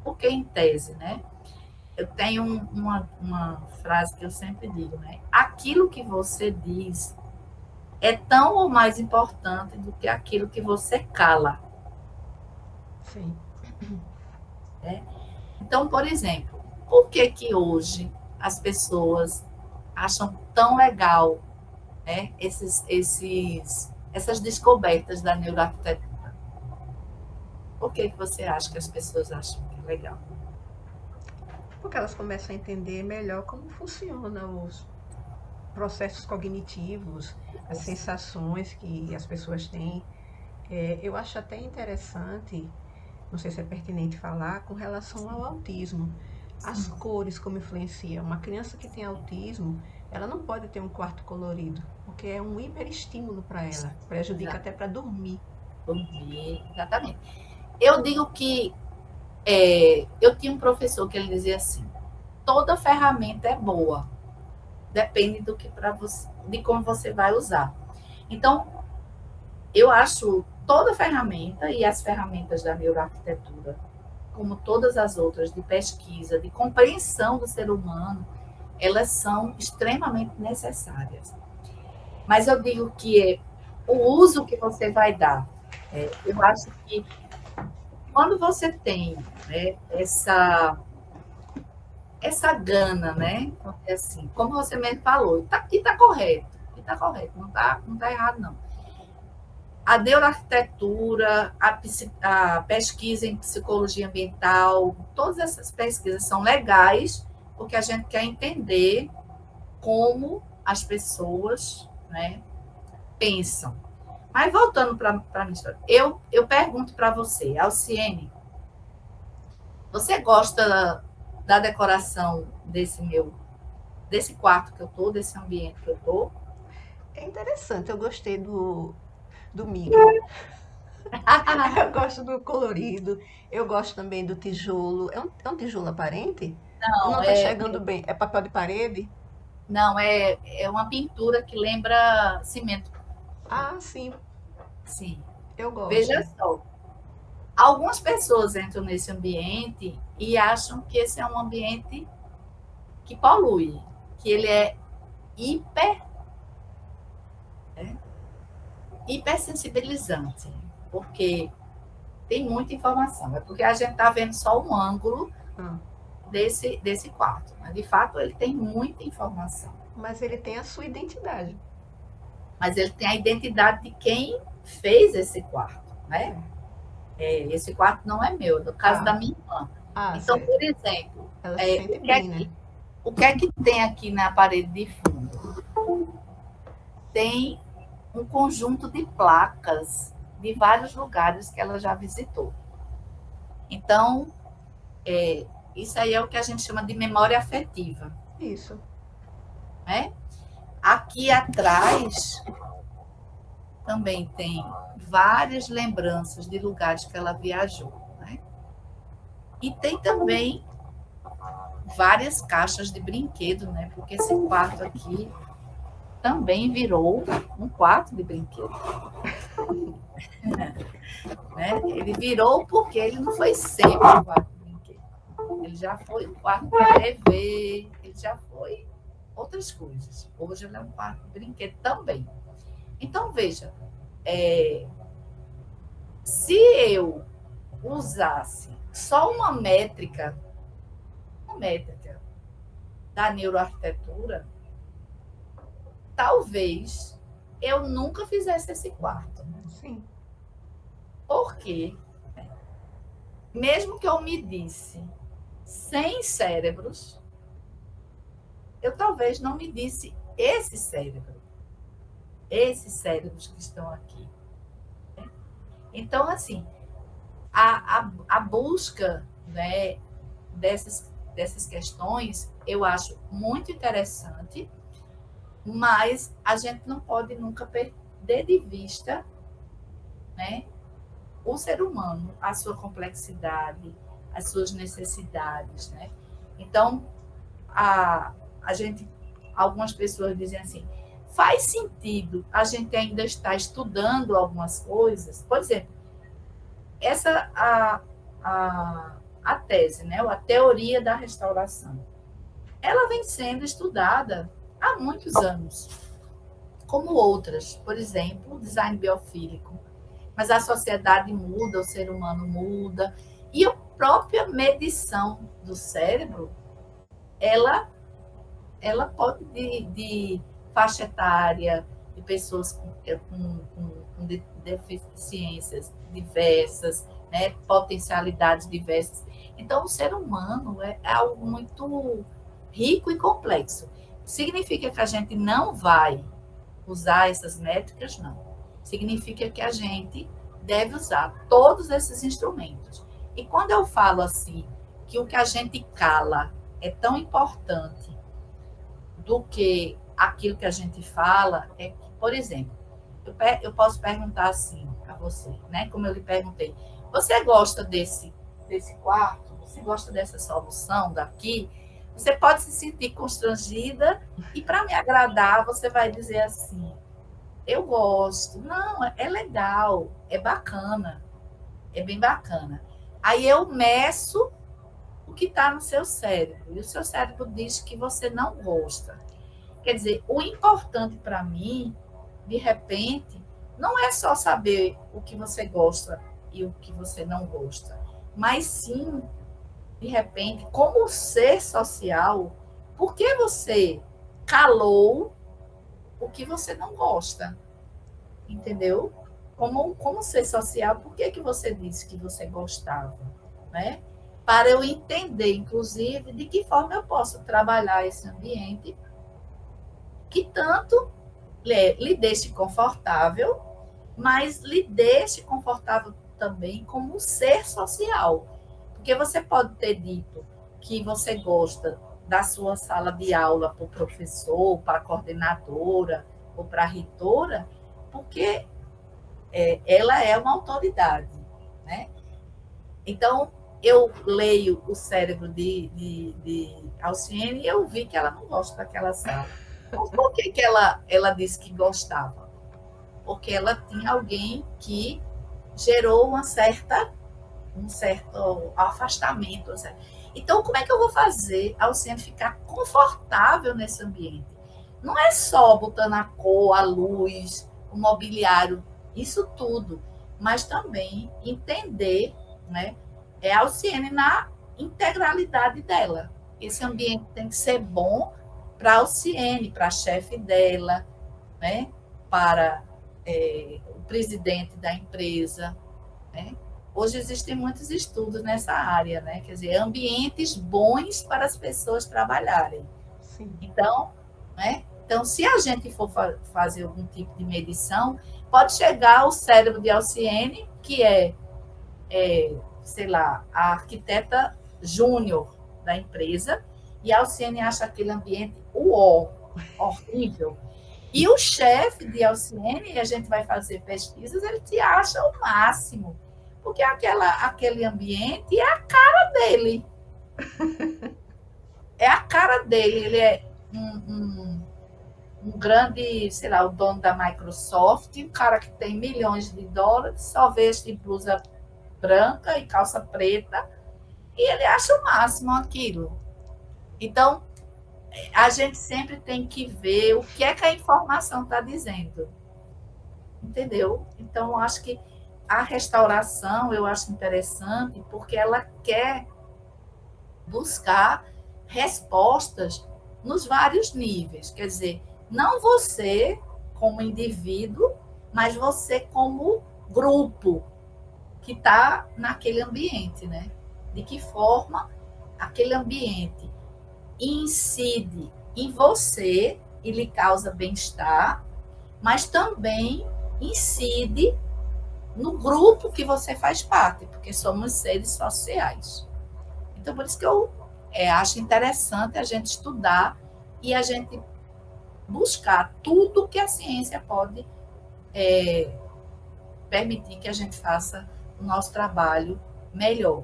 Por que em tese, né? Eu tenho uma frase que eu sempre digo, né? Aquilo que você diz é tão ou mais importante do que aquilo que você cala, Sim. né? Então, por exemplo, por que que hoje as pessoas acham tão legal, né, essas descobertas da neuroarquitetura? Por que que você acha que as pessoas acham que é legal? Porque elas começam a entender melhor como funcionam os processos cognitivos, as sensações que as pessoas têm. Eu acho até interessante, não sei se é pertinente falar, com relação ao autismo. As Sim, cores como influenciam. Uma criança que tem autismo, ela não pode ter um quarto colorido, porque é um hiperestímulo para ela. Prejudica até para dormir. exatamente. Eu digo que eu tinha um professor que ele dizia assim: toda ferramenta é boa, depende do que para você, de como você vai usar. Então, eu acho toda ferramenta e as ferramentas da neuroarquitetura, como todas as outras de pesquisa, de compreensão do ser humano, elas são extremamente necessárias. Mas eu digo que o uso que você vai dar. Eu acho que quando você tem, né, essa gana, né? Assim, como você mesmo falou, e tá correto, não tá errado, não. A neuroarquitetura, a pesquisa em psicologia ambiental, todas essas pesquisas são legais, porque a gente quer entender como as pessoas, né, pensam. Mas voltando para a minha história, eu pergunto para você, Alciene, você gosta da decoração desse quarto que eu tô, desse ambiente que eu tô? É interessante, eu gostei do miga. Eu gosto do colorido, eu gosto também do tijolo. É um tijolo aparente? Eu não Não, estou enxergando bem. É papel de parede? não, é uma pintura que lembra cimento. Ah, sim, Sim. eu Veja gosto. só, algumas pessoas entram nesse ambiente e acham que esse é um ambiente que polui, que ele é hiper, né, hipersensibilizante, porque tem muita informação. É porque a gente está vendo só um ângulo Ah, desse quarto. Mas, de fato, ele tem muita informação. mas ele tem a sua identidade. Mas ele tem a identidade de quem fez esse quarto, né? É. Esse quarto não é meu, é do caso da Ah, minha irmã. ah, Então, certo. por exemplo, Ela se sente bem, né? o que é que tem aqui na parede de fundo? Tem um conjunto de placas de vários lugares que ela já visitou. Então, isso aí é o que a gente chama de memória afetiva, Isso. né? Aqui atrás também tem várias lembranças de lugares que ela viajou, né? E tem também várias caixas de brinquedo, né? Porque esse quarto aqui também virou um quarto de brinquedo, né? Ele virou porque ele não foi sempre um quarto de brinquedo. Ele já foi um quarto de TV, ele já foi outras coisas. Hoje ele é um quarto de brinquedo também. Então, veja, é, se eu usasse só uma métrica da neuroarquitetura, talvez eu nunca fizesse esse quarto. Sim. Porque, mesmo que eu medisse 100 cérebros, eu talvez não medisse esses cérebros que estão aqui. Então, assim, a busca, né, dessas questões eu acho muito interessante, mas a gente não pode nunca perder de vista, né, o ser humano, a sua complexidade, as suas necessidades, né? Então, a gente, algumas pessoas dizem assim, faz sentido a gente ainda estar estudando algumas coisas? Por exemplo, essa a tese, né, a teoria da restauração, ela vem sendo estudada há muitos anos, como outras, por exemplo, o design biofílico. Mas a sociedade muda, o ser humano muda, e a própria medição do cérebro, ela, ela pode de faixa etária, de pessoas com deficiências diversas, né, potencialidades diversas. Então, o ser humano é algo muito rico e complexo. Significa que a gente não vai usar essas métricas? Não. Significa que a gente deve usar todos esses instrumentos. E quando eu falo assim, que o que a gente cala é tão importante do que aquilo que a gente fala, é que, por exemplo, eu posso perguntar assim a você, né? Como eu lhe perguntei, você gosta desse quarto? Você gosta dessa solução daqui? Você pode se sentir constrangida e, para me agradar, você vai dizer assim, eu gosto. Não, é legal, é bacana, é bem bacana. Aí eu meço o que está no seu cérebro, e o seu cérebro diz que você não gosta. Quer dizer, o importante para mim, de repente, não é só saber o que você gosta e o que você não gosta, mas sim, de repente, como ser social, por que você calou o que você não gosta? Entendeu? Como ser social, por que você disse que você gostava? Né? Para eu entender, inclusive, de que forma eu posso trabalhar esse ambiente que tanto lhe deixe confortável, mas lhe deixe confortável também como um ser social. Porque você pode ter dito que você gosta da sua sala de aula para o professor, para a coordenadora ou para a reitora, porque ela é uma autoridade, né? Então, eu leio o cérebro de Alciene e eu vi que ela não gosta daquela sala. Mas por que ela disse que gostava? Porque ela tinha alguém que gerou um certo afastamento. Então, como é que eu vou fazer a Alciene ficar confortável nesse ambiente? Não é só botando a cor, a luz, o mobiliário, isso tudo, mas também entender, né? É a Alciene na integralidade dela. Esse ambiente tem que ser bom para a Alciene, para a chefe dela, né? Para o presidente da empresa, né? Hoje existem muitos estudos nessa área, né? Quer dizer, ambientes bons para as pessoas trabalharem. Sim. Então, né? Então, se a gente for fazer algum tipo de medição, pode chegar ao cérebro de Alciene, que sei lá, a arquiteta júnior da empresa, e a Alciene acha aquele ambiente horrível. E o chefe de Alciene, e a gente vai fazer pesquisas, ele te acha o máximo, porque aquele ambiente é a cara dele. É a cara dele, ele é um grande, sei lá, o dono da Microsoft, um cara que tem milhões de dólares, só veste blusa branca e calça preta, e ele acha o máximo aquilo. Então, a gente sempre tem que ver o que é que a informação está dizendo. Entendeu? Então, eu acho que a restauração, eu acho interessante, porque ela quer buscar respostas nos vários níveis. Quer dizer, não você como indivíduo, mas você como grupo que está naquele ambiente, né? De que forma aquele ambiente incide em você e lhe causa bem-estar, mas também incide no grupo que você faz parte, porque somos seres sociais. Então, por isso que eu acho interessante a gente estudar e a gente buscar tudo que a ciência pode permitir que a gente faça o nosso trabalho melhor.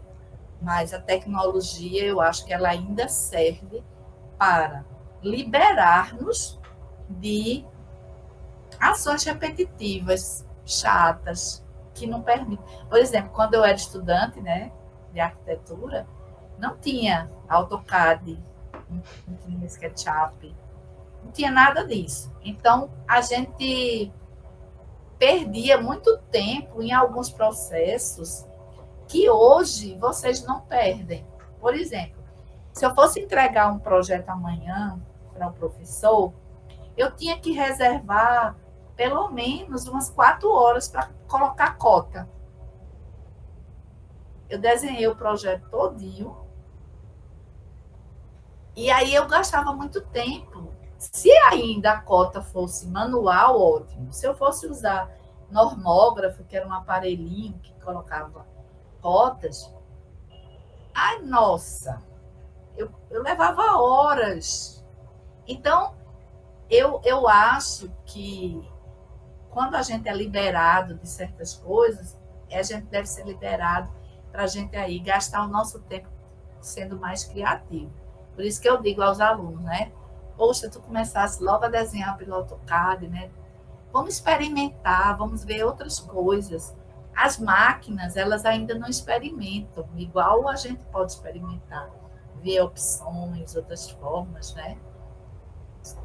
Mas a tecnologia, eu acho que ela ainda serve para liberar-nos de ações repetitivas, chatas, que não permitem. Por exemplo, quando eu era estudante, né, de arquitetura, não tinha AutoCAD, não tinha SketchUp, não tinha nada disso. Então, a gente perdia muito tempo em alguns processos que hoje vocês não perdem. Por exemplo, se eu fosse entregar um projeto amanhã para o professor, eu tinha que reservar pelo menos umas 4 horas para colocar cota. Eu desenhei o projeto todinho e aí eu gastava muito tempo. Se ainda a cota fosse manual, ótimo. Se eu fosse usar normógrafo, que era um aparelhinho que colocava cotas, ai, nossa, eu levava horas. Então, eu acho que quando a gente é liberado de certas coisas, a gente deve ser liberado para a gente aí gastar o nosso tempo sendo mais criativo. Por isso que eu digo aos alunos, né? Poxa, tu começasse logo a desenhar pelo AutoCAD, né? Vamos experimentar, vamos ver outras coisas. As máquinas, elas ainda não experimentam, igual a gente pode experimentar, ver opções, outras formas, né?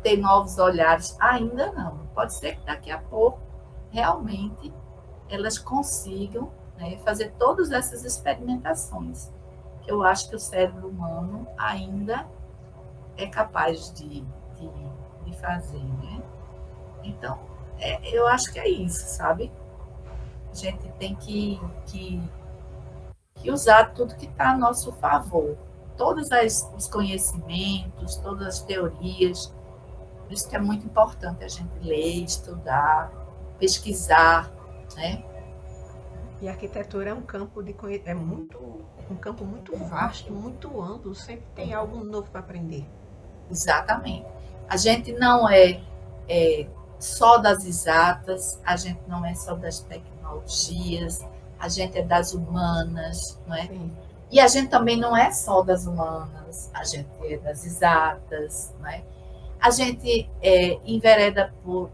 Ter novos olhares, ainda não. Pode ser que daqui a pouco, realmente, elas consigam, né, fazer todas essas experimentações. Que eu acho que o cérebro humano ainda é capaz de fazer, né? Então, eu acho que é isso, sabe? A gente tem que usar tudo que está a nosso favor. Todos os conhecimentos, todas as teorias. Por isso que é muito importante a gente ler, estudar, pesquisar, né? E a arquitetura é um campo é muito um campo muito vasto, muito amplo, sempre tem algo novo para aprender. Exatamente. A gente não é só das exatas, a gente não é só das tecnologias, a gente é das humanas, não é? Sim. E a gente também não é só das humanas, a gente é das exatas, não é? A gente envereda por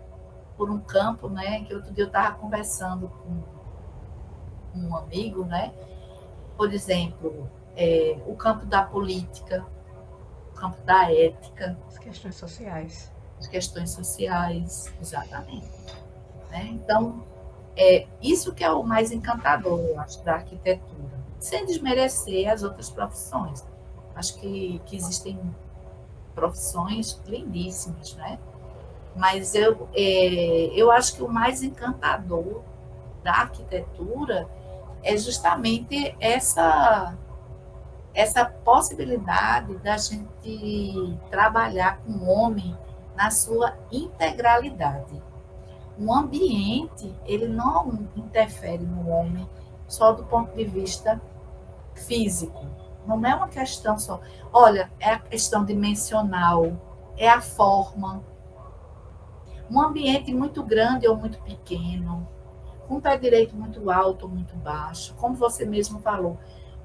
um campo, né? Que outro dia eu estava conversando com um amigo, né? Por exemplo, o campo da política, o campo da ética, As questões sociais. as questões sociais, exatamente. Né? Então, isso que é o mais encantador, eu acho, da arquitetura, sem desmerecer as outras profissões. Acho que existem profissões lindíssimas, né? Mas eu acho que o mais encantador da arquitetura é justamente essa possibilidade da gente trabalhar com o homem na sua integralidade. O ambiente, ele não interfere no homem só do ponto de vista físico. Não é uma questão só. Olha, é a questão dimensional, é a forma. Um ambiente muito grande ou muito pequeno, com o pé direito muito alto ou muito baixo, como você mesmo falou,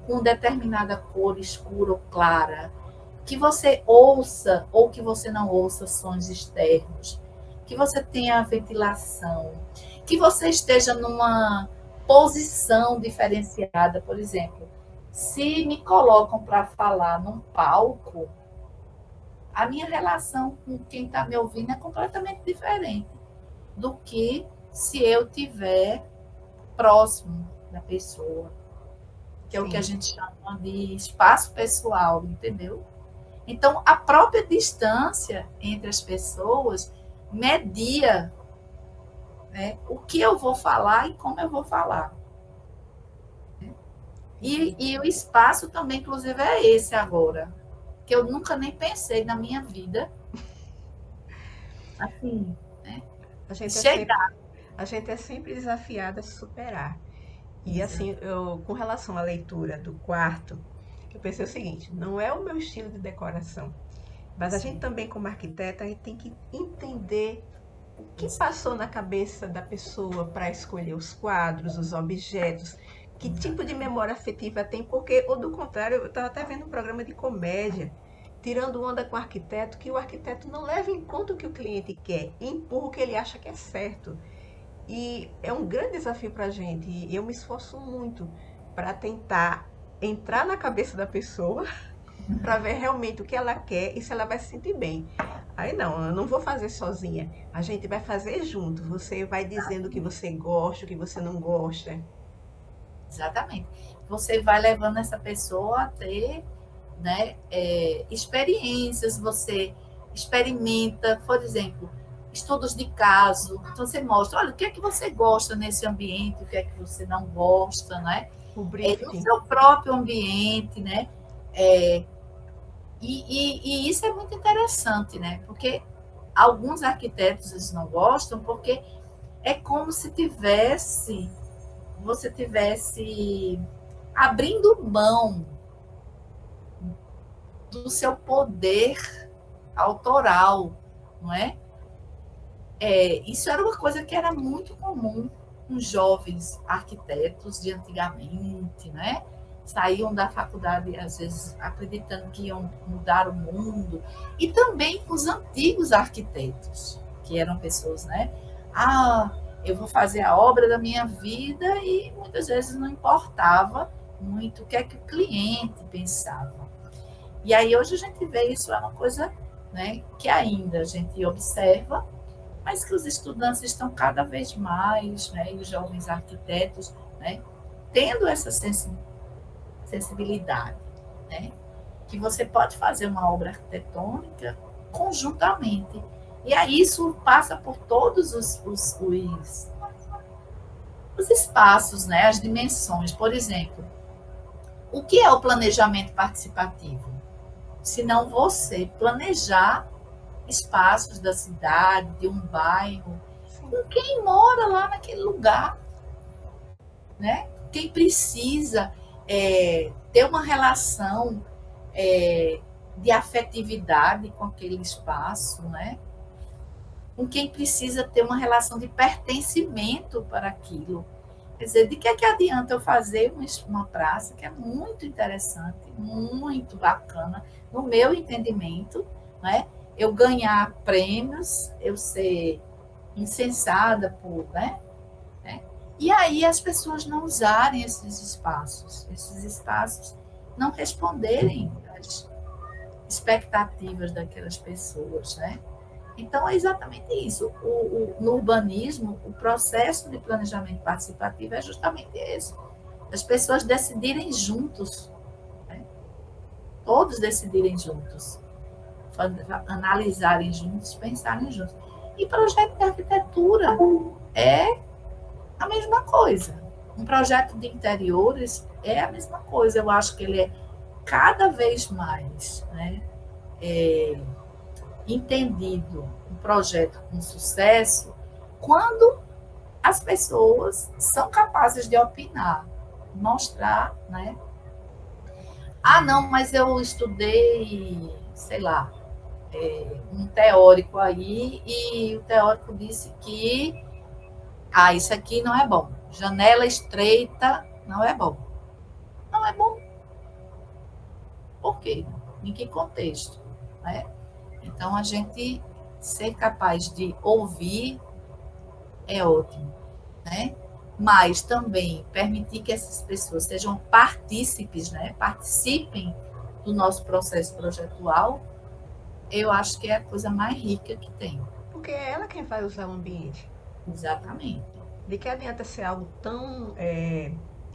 com determinada cor escura ou clara, que você ouça ou que você não ouça sons externos, que você tenha ventilação, que você esteja numa posição diferenciada. Por exemplo, se me colocam para falar num palco, a minha relação com quem está me ouvindo é completamente diferente do que se eu tiver próximo da pessoa, que é o que a gente chama de espaço pessoal, entendeu? Então, a própria distância entre as pessoas media, né, o que eu vou falar e como eu vou falar. E o espaço também, inclusive, é esse agora, que eu nunca nem pensei na minha vida, assim, né, A gente é sempre, chegar. a gente é sempre desafiada a se superar. E assim, com relação à leitura do quarto, eu pensei o seguinte: não é o meu estilo de decoração, Mas a gente sim, também, como arquiteta, a gente tem que entender o que exato, passou na cabeça da pessoa para escolher os quadros, os objetos, que tipo de exatamente. memória afetiva tem, porque, ou do contrário, eu estava até vendo um programa de comédia, tirando onda com o arquiteto, que o arquiteto não leva em conta o que o cliente quer, e empurra o que ele acha que é certo. E é um grande desafio para a gente, e eu me esforço muito para tentar entrar na cabeça da pessoa para ver realmente o que ela quer e se ela vai se sentir bem. Aí não, eu não vou fazer sozinha. A gente vai fazer junto. Você vai dizendo o que você gosta, o que você não gosta. Exatamente. Você vai levando essa pessoa a ter, né, experiências, você experimenta, por exemplo, estudos de caso. Então você mostra, olha, o que é que você gosta nesse ambiente, o que é que você não gosta, né? O No briefing. seu próprio ambiente, né? É, e isso é muito interessante, né? Porque alguns arquitetos eles não gostam porque é como se você tivesse abrindo mão do seu poder autoral, não é? Isso era uma coisa que era muito comum com jovens arquitetos de antigamente, né? Saíam da faculdade, às vezes, acreditando que iam mudar o mundo. E também os antigos arquitetos, que eram pessoas, né? Ah, eu vou fazer a obra da minha vida e muitas vezes não importava muito o que é que o cliente pensava. E aí hoje a gente vê isso é uma coisa, né, que ainda a gente observa, mas que os estudantes estão cada vez mais, né, e os jovens arquitetos, né, tendo essa sensibilidade, né, que você pode fazer uma obra arquitetônica conjuntamente. E aí isso passa por todos os espaços, né, as dimensões. Por exemplo, o que é o planejamento participativo? Se não você planejar espaços da cidade, de um bairro, Sim. com quem mora lá naquele lugar, né? Quem precisa ter uma relação de afetividade com aquele espaço, né? Com quem precisa ter uma relação de pertencimento para aquilo. Quer dizer, de que é que adianta eu fazer uma praça que é muito interessante, muito bacana, no meu entendimento, né? Eu ganhar prêmios, eu ser incensada por, né? E aí as pessoas não usarem esses espaços não responderem às expectativas daquelas pessoas, né? Então é exatamente isso. No urbanismo, o processo de planejamento participativo é justamente esse. As pessoas decidirem juntos, né? Todos decidirem juntos, analisarem juntos, pensarem juntos. E projeto de arquitetura é a mesma coisa. Um projeto de interiores é a mesma coisa. Eu acho que ele é cada vez mais, né, entendido um projeto com sucesso quando as pessoas são capazes de opinar, mostrar, né? Ah, não, mas eu estudei, sei lá, um teórico aí e o teórico disse que isso aqui não é bom. Janela estreita não é bom. Não é bom. Por quê? Em que contexto? Né? Então, a gente ser capaz de ouvir é ótimo, né? Mas também permitir que essas pessoas sejam partícipes, né? Participem do nosso processo projetual, eu acho que é a coisa mais rica que tem. Porque é ela quem vai usar o ambiente. Exatamente. De que adianta ser algo tão,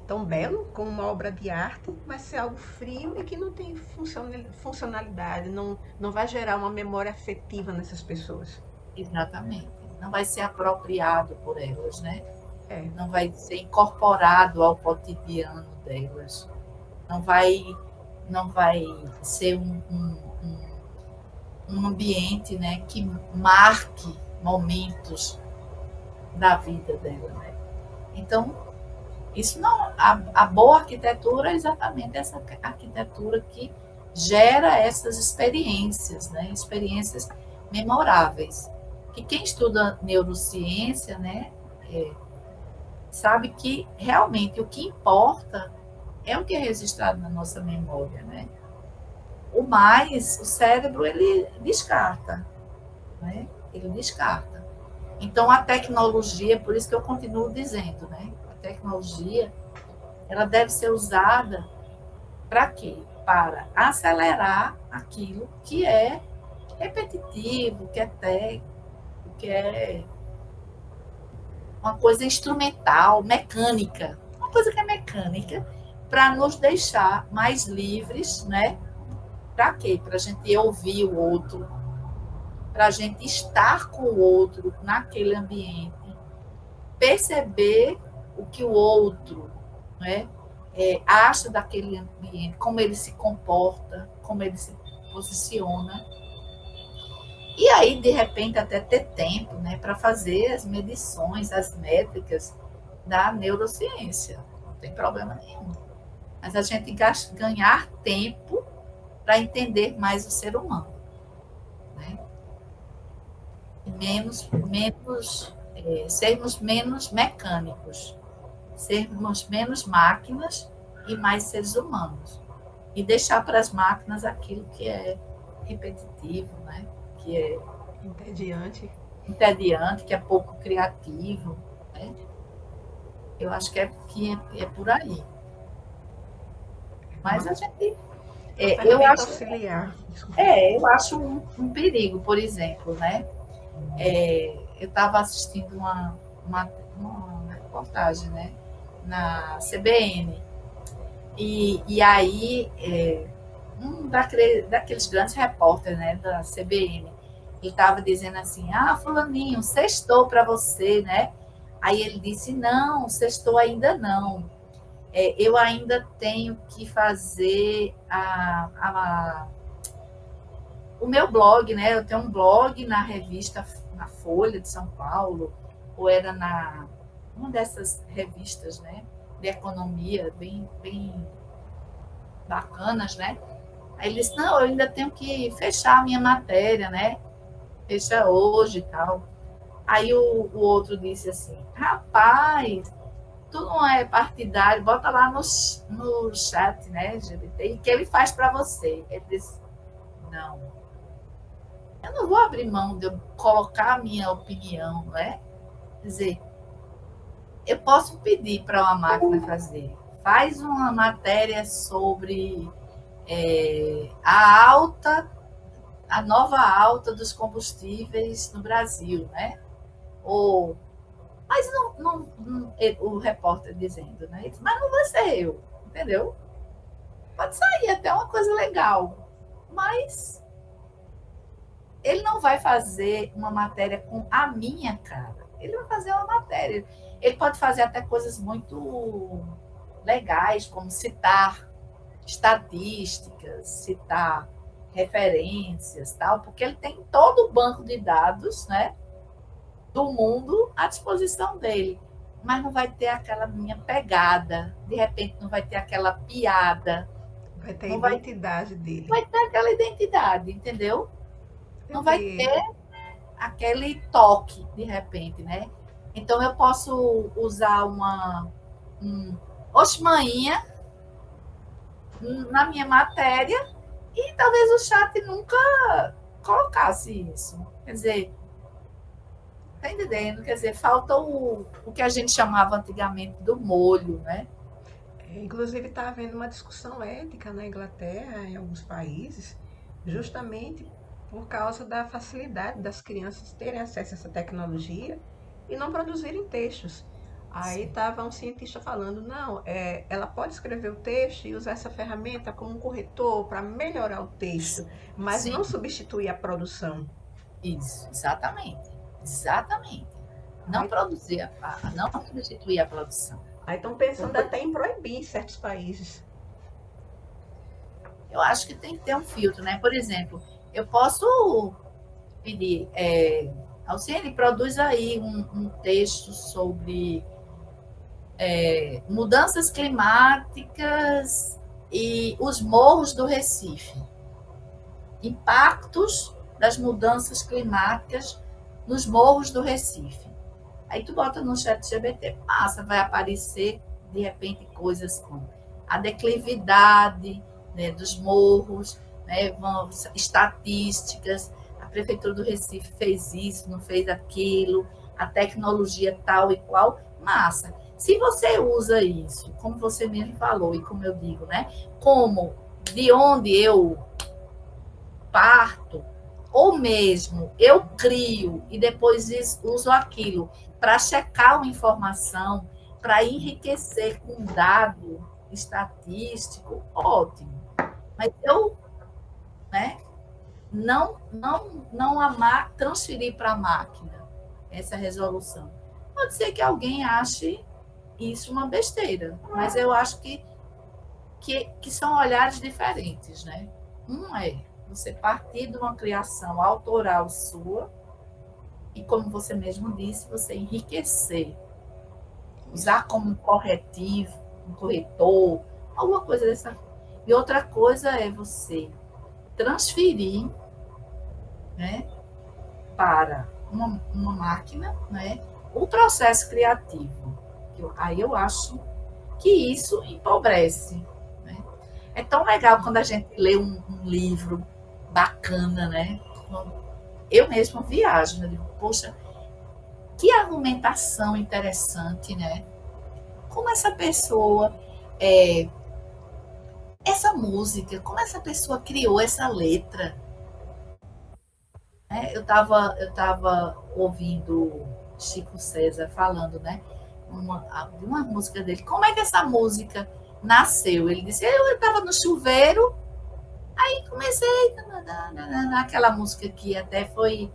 tão belo como uma obra de arte, mas ser algo frio e que não tem funcionalidade, não vai gerar uma memória afetiva nessas pessoas. Exatamente. Não vai ser apropriado por elas, né? É. Não vai ser incorporado ao cotidiano delas. Não vai, não vai ser um ambiente, né, que marque momentos da vida dela, né? Então, isso não, a boa arquitetura é exatamente essa arquitetura que gera essas experiências, né? Experiências memoráveis. Que quem estuda neurociência, né, sabe que realmente o que importa é o que é registrado na nossa memória, né? O mais, o cérebro, ele descarta, né? Ele descarta. Então, a tecnologia, por isso que eu continuo dizendo, né? A tecnologia, ela deve ser usada para quê? Para acelerar aquilo que é repetitivo, que é técnico, que é uma coisa instrumental, mecânica. Uma coisa que é mecânica, para nos deixar mais livres, né? Para quê? Para a gente ouvir o outro, para a gente estar com o outro naquele ambiente, perceber o que o outro, né, acha daquele ambiente, como ele se comporta, como ele se posiciona. E aí, de repente, até ter tempo, né, para fazer as medições, as métricas da neurociência. Não tem problema nenhum. Mas a gente ganhar tempo para entender mais o ser humano, né? Sermos menos mecânicos, sermos menos máquinas e mais seres humanos. E deixar para as máquinas aquilo que é repetitivo, né? Que é Entediante. entediante, que é pouco criativo. Né? Eu acho que é por aí. Mas Uma, a gente. uma Eu ferramenta acho, auxiliar. Desculpa. eu acho um perigo, por exemplo, né? Eu estava assistindo uma, uma reportagem, né? Na CBN. E aí, daqueles grandes repórteres, né, da CBN, ele estava dizendo assim: ah, Fulaninho, sextou para você, né? Aí ele disse: não, sextou ainda não. Eu ainda tenho que fazer o meu blog, né? Eu tenho um blog na revista, na Folha de São Paulo, ou era uma dessas revistas, né? De economia, bem bacanas, né? Aí ele disse, não, eu ainda tenho que fechar a minha matéria, né? Fecha hoje e tal. Aí o outro disse assim, rapaz, tu não é partidário, bota lá no chat, né, GBT, e que ele faz para você. Ele disse, não, eu não vou abrir mão de eu colocar a minha opinião, né? Quer dizer, eu posso pedir para uma máquina fazer. Faz uma matéria sobre a nova alta dos combustíveis no Brasil, né? Ou, mas o repórter dizendo, né? Mas não vai ser eu, entendeu? Pode sair até uma coisa legal, mas ele não vai fazer uma matéria com a minha cara. Ele vai fazer uma matéria. Ele pode fazer até coisas muito legais, como citar estatísticas, citar referências, tal, porque ele tem todo o banco de dados, né, do mundo à disposição dele. Mas não vai ter aquela minha pegada, de repente não vai ter aquela piada, Vai ter a não vai, identidade dele. vai ter aquela identidade, entendeu? Não vai Entendi. ter aquele toque de repente, né? Então eu posso usar um oxe manhinha na minha matéria e talvez o chat nunca colocasse isso. Quer dizer, tá entendendo? Quer dizer, falta o que a gente chamava antigamente do molho, né? Inclusive, está havendo uma discussão ética na Inglaterra, em alguns países, justamente por causa da facilidade das crianças terem acesso a essa tecnologia e não produzirem textos. Aí Sim, estava um cientista falando, não, ela pode escrever o texto e usar essa ferramenta como um corretor para melhorar o texto, mas não sim, substituir a produção. isso, exatamente. Exatamente. Não Aí produzir, não substituir a produção. estão pensando até em proibir em certos países. Eu acho que tem que ter um filtro, né? Por exemplo, eu posso pedir, Alciene, produz aí um texto sobre mudanças climáticas e os morros do Recife. Impactos das mudanças climáticas nos morros do Recife. Aí tu bota no chat GBT, massa, vai aparecer de repente coisas como a declividade, né, dos morros, né, estatísticas, a Prefeitura do Recife fez isso, não fez aquilo, a tecnologia tal e qual, massa. Se você usa isso, como você mesmo falou, e como eu digo, né, como de onde eu parto, ou mesmo eu crio e depois uso aquilo para checar uma informação, para enriquecer com um dado estatístico, ótimo. Mas eu, né, não transferir para a máquina essa resolução. Pode ser que alguém ache isso uma besteira, mas eu acho que são olhares diferentes, né? Um é você partir de uma criação autoral sua e, como você mesmo disse, você enriquecer, usar como um corretivo, um corretor, alguma coisa dessa. E outra coisa é você transferir, né, para uma máquina, né, o processo criativo. Aí eu acho que isso empobrece. Né? É tão legal quando a gente lê um livro bacana, né? Eu mesma viajo, né? Digo, poxa, que argumentação interessante, né? Como essa pessoa, é, essa música, como essa pessoa criou essa letra. Né? Eu tava ouvindo Chico César falando, né? Uma música dele. Como é que essa música nasceu? Ele disse, eu estava no chuveiro, aí comecei naquela música que até foi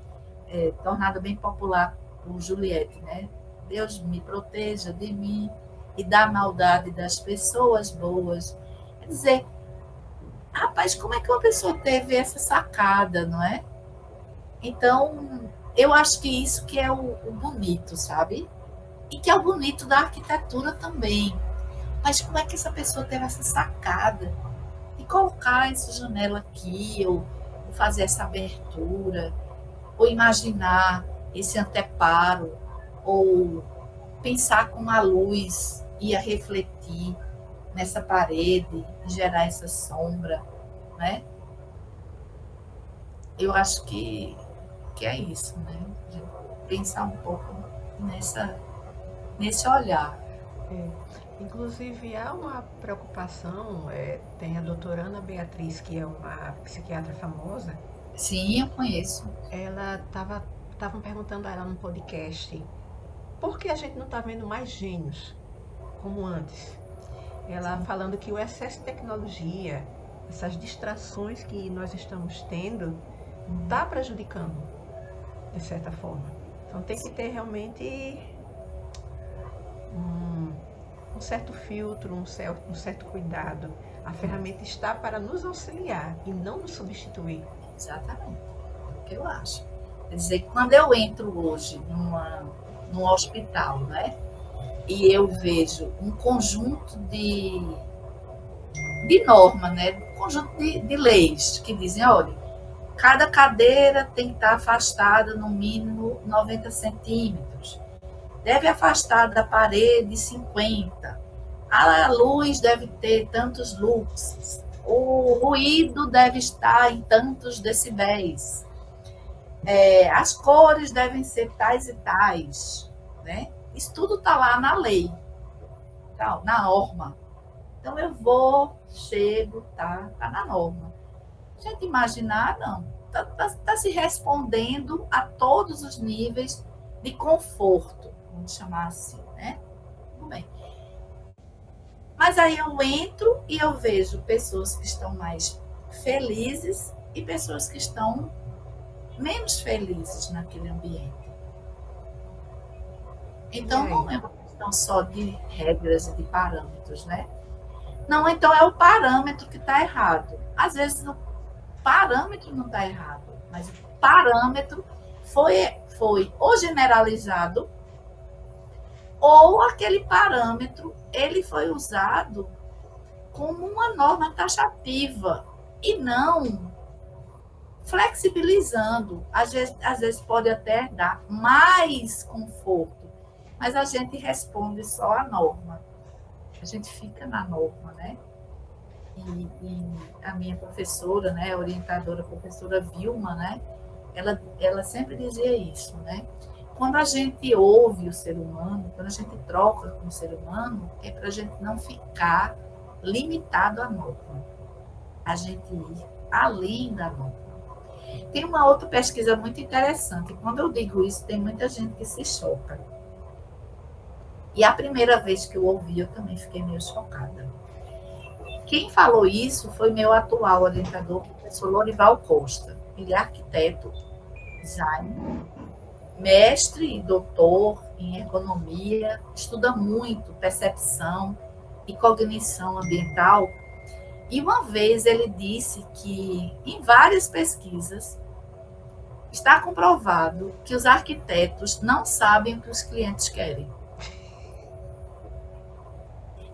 tornada bem popular por Juliette, né? Deus me proteja de mim e da maldade das pessoas boas. Quer dizer, rapaz, como é que uma pessoa teve essa sacada, não é? Então, eu acho que isso que é o bonito, sabe? E que é o bonito da arquitetura também. Mas como é que essa pessoa teve essa sacada de colocar essa janela aqui, ou fazer essa abertura, ou imaginar esse anteparo, ou pensar como a luz ia refletir nessa parede e gerar essa sombra, né? Eu acho que é isso, né? De pensar um pouco nesse olhar. É. Inclusive, há uma preocupação, tem a doutora Ana Beatriz, que é uma psiquiatra famosa, Sim, eu conheço. ela estavam perguntando a ela num podcast por que a gente não está vendo mais gênios como antes. Ela Sim. falando que o excesso de tecnologia, essas distrações que nós estamos tendo, está prejudicando, de certa forma. Então tem que ter realmente um certo filtro, um certo cuidado. A ferramenta está para nos auxiliar e não nos substituir. Exatamente. É o que eu acho. Quer dizer, quando eu entro hoje num hospital, né? E eu vejo um conjunto de normas, né? Um conjunto de leis que dizem, olha, cada cadeira tem que estar afastada no mínimo 90 centímetros. Deve afastar da parede 50. A luz deve ter tantos lux. O ruído deve estar em tantos decibéis. As cores devem ser tais e tais. Né? Isso tudo está lá na lei, tá, na norma. Então eu vou, chego, tá na norma. A gente imaginar, não. Tá se respondendo a todos os níveis de conforto, vamos chamar assim, né? Tudo bem. Mas aí eu entro e eu vejo pessoas que estão mais felizes e pessoas que estão menos felizes naquele ambiente. Então não é uma questão só de regras e de parâmetros, né? Não, então é o parâmetro que está errado. Às vezes o parâmetro não está errado, mas o parâmetro foi ou generalizado ou aquele parâmetro ele foi usado como uma norma taxativa e não flexibilizando. Às vezes pode até dar mais conforto, mas a gente responde só à norma. A gente fica na norma, né? E a minha professora, né, a orientadora, a professora Vilma, né, ela sempre dizia isso, né? Quando a gente ouve o ser humano, quando a gente troca com o ser humano, é para a gente não ficar limitado à norma, a gente ir além da norma. Tem uma outra pesquisa muito interessante. Quando eu digo isso, tem muita gente que se choca. E a primeira vez que eu ouvi, eu também fiquei meio chocada. Quem falou isso foi meu atual orientador, o professor Lorival Costa. Ele é arquiteto, designer, mestre e doutor em ergonomia, estuda muito percepção e cognição ambiental. E uma vez ele disse que, em várias pesquisas, está comprovado que os arquitetos não sabem o que os clientes querem.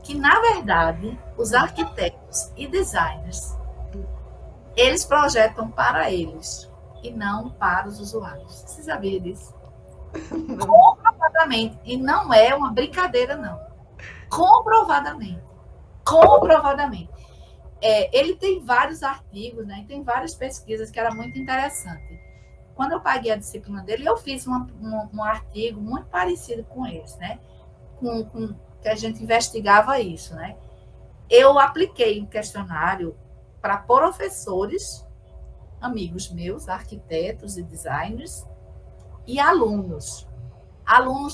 Que, na verdade, os arquitetos e designers, eles projetam para eles e não para os usuários. Você sabia disso? Comprovadamente. E não é uma brincadeira, não. Comprovadamente. Comprovadamente. Ele tem vários artigos, né? Tem várias pesquisas que era muito interessante. Quando eu paguei a disciplina dele, eu fiz um artigo muito parecido com esse, né? Com que a gente investigava isso, né? Eu apliquei um questionário para professores, amigos meus, arquitetos e designers, e alunos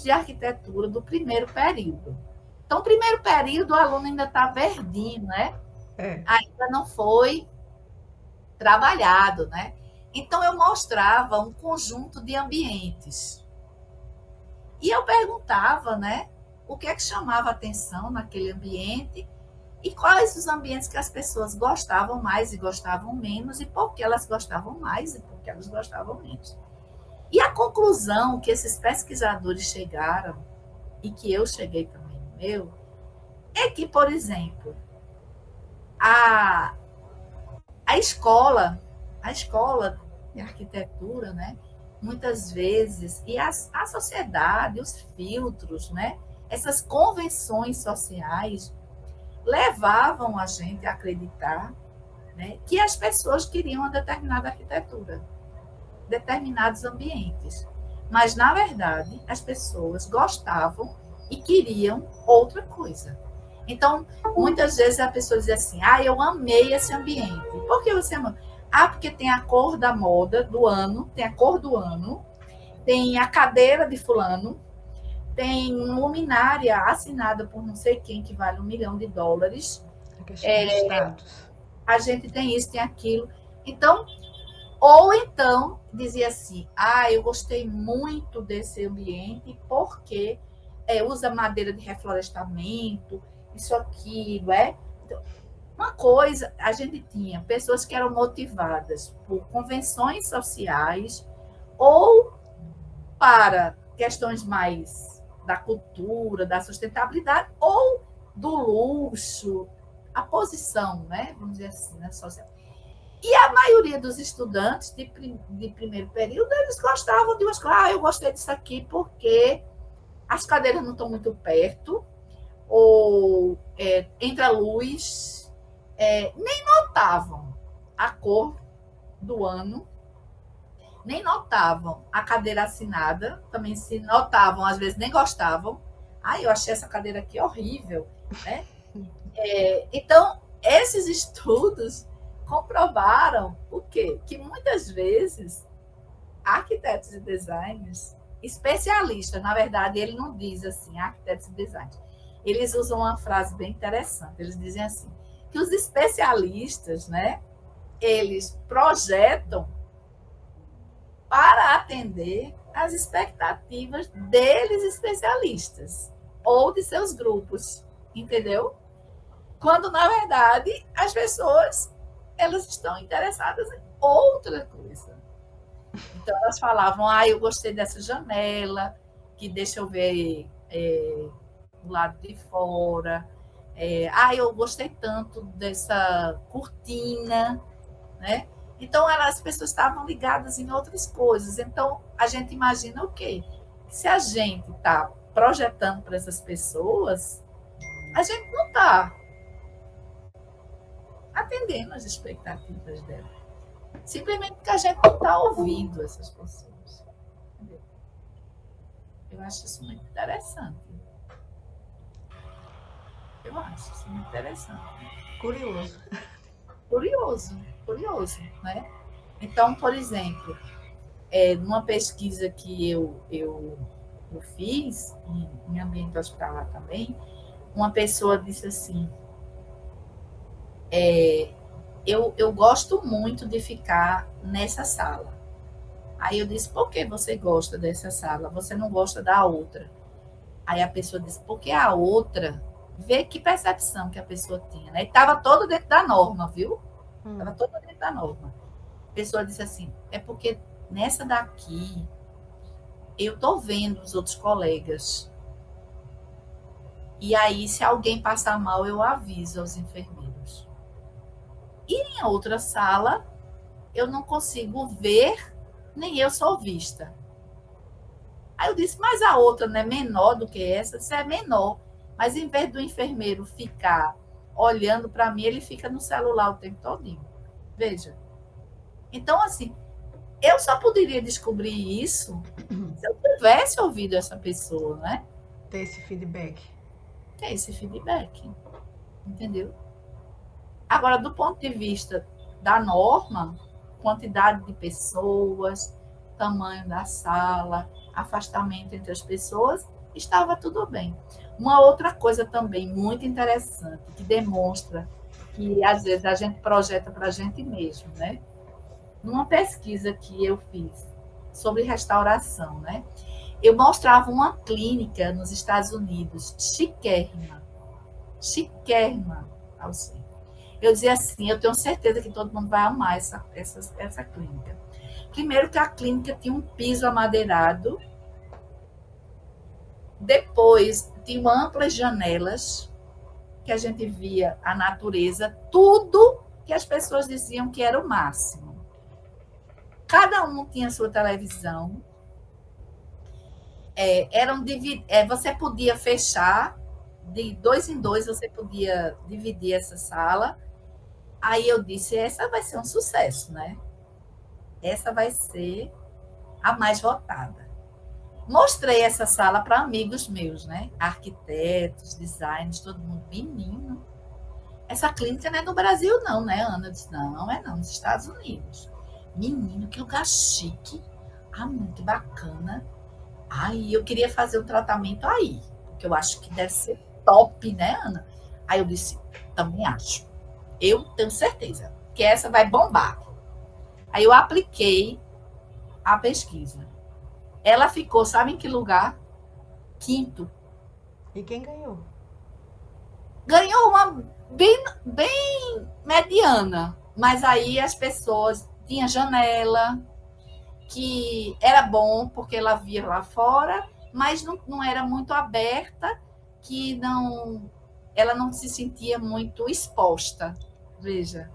de arquitetura do primeiro período. Então, primeiro período, o aluno ainda está verdinho, né? Ainda não foi trabalhado, né? Então, eu mostrava um conjunto de ambientes. E eu perguntava, né, o que é que chamava atenção naquele ambiente e quais os ambientes que as pessoas gostavam mais e gostavam menos e por que elas gostavam mais e por que elas gostavam menos. E a conclusão que esses pesquisadores chegaram, e que eu cheguei também no meu, é que, por exemplo, a, a escola de arquitetura, né, muitas vezes, e a sociedade, os filtros, né, essas convenções sociais levavam a gente a acreditar, né, que as pessoas queriam uma determinada arquitetura, determinados ambientes. Mas, na verdade, as pessoas gostavam e queriam outra coisa. Então, muitas vezes a pessoa diz assim, eu amei esse ambiente. Por que você amou? Porque tem a cor da moda do ano, tem a cor do ano, tem a cadeira de fulano, tem luminária assinada por não sei quem, que vale $1 milhão. A questão de status. A gente tem isso, tem aquilo. Então, ou então, dizia assim, eu gostei muito desse ambiente porque usa madeira de reflorestamento, isso, aquilo, Então, uma coisa, a gente tinha pessoas que eram motivadas por convenções sociais ou para questões mais da cultura, da sustentabilidade ou do luxo, a posição, né? Vamos dizer assim, na sociedade. E a maioria dos estudantes de primeiro período, eles gostavam de umas coisas. Eu gostei disso aqui porque as cadeiras não estão muito perto, ou entra luz, nem notavam a cor do ano, nem notavam a cadeira assinada, também se notavam, às vezes nem gostavam. Eu achei essa cadeira aqui horrível, né? Então, esses estudos comprovaram o quê? Que muitas vezes arquitetos e designers, especialistas, na verdade, ele não diz assim, arquitetos e designers, eles usam uma frase bem interessante, eles dizem assim, que os especialistas, né, eles projetam para atender às expectativas deles especialistas ou de seus grupos, entendeu? Quando, na verdade, as pessoas elas estão interessadas em outra coisa. Então, elas falavam, eu gostei dessa janela, que deixa eu ver do lado de fora. Eu gostei tanto dessa cortina, né? Então, as pessoas estavam ligadas em outras coisas. Então, a gente imagina o quê? Que se a gente está projetando para essas pessoas, a gente não está atendendo às expectativas dela. Simplesmente porque a gente não está ouvindo essas pessoas. Entendeu? Eu acho isso muito interessante. Eu acho isso muito interessante. Curioso. Curioso, curioso, né? Então, por exemplo, numa pesquisa que eu fiz, em ambiente hospitalar também, uma pessoa disse assim: eu gosto muito de ficar nessa sala. Aí eu disse: por que você gosta dessa sala? Você não gosta da outra? Aí a pessoa disse: porque a outra, vê que percepção que a pessoa tinha, né? E estava todo dentro da norma, viu? Estava todo dentro da norma. A pessoa disse assim: é porque nessa daqui eu tô vendo os outros colegas. E aí, se alguém passar mal, eu aviso aos enfermeiros. E em outra sala, eu não consigo ver, nem eu sou vista. Aí eu disse: mas a outra não é menor do que essa? Isso é menor. Mas em vez do enfermeiro ficar olhando para mim, ele fica no celular o tempo todinho. Veja. Então, assim, eu só poderia descobrir isso se eu tivesse ouvido essa pessoa, né? Ter esse feedback. Ter esse feedback. Entendeu? Agora, do ponto de vista da norma, quantidade de pessoas, tamanho da sala, afastamento entre as pessoas, estava tudo bem. Uma outra coisa também muito interessante, que demonstra que às vezes a gente projeta para a gente mesmo, né? Numa pesquisa que eu fiz sobre restauração, né? Eu mostrava uma clínica nos Estados Unidos, chiquérrima, ao ser. Eu dizia assim: eu tenho certeza que todo mundo vai amar essa clínica. Primeiro que a clínica tinha um piso amadeirado, depois tinha amplas janelas, que a gente via a natureza, tudo que as pessoas diziam que era o máximo. Cada um tinha sua televisão, você podia fechar, de 2 em 2 você podia dividir essa sala. Aí eu disse: essa vai ser um sucesso, né? Essa vai ser a mais votada. Mostrei essa sala para amigos meus, né? Arquitetos, designers, todo mundo. Menino, essa clínica não é no Brasil, não, né, Ana? Eu disse: não, é não, nos Estados Unidos. Menino, que lugar chique. Muito bacana. Aí eu queria fazer um tratamento aí, porque eu acho que deve ser top, né, Ana? Aí eu disse: também acho. Eu tenho certeza que essa vai bombar. Aí eu apliquei a pesquisa. Ela ficou, sabe em que lugar? Quinto. E quem ganhou? Ganhou uma bem mediana, mas aí as pessoas tinha janela, que era bom porque ela via lá fora, mas não era muito aberta, que ela não se sentia muito exposta. Veja.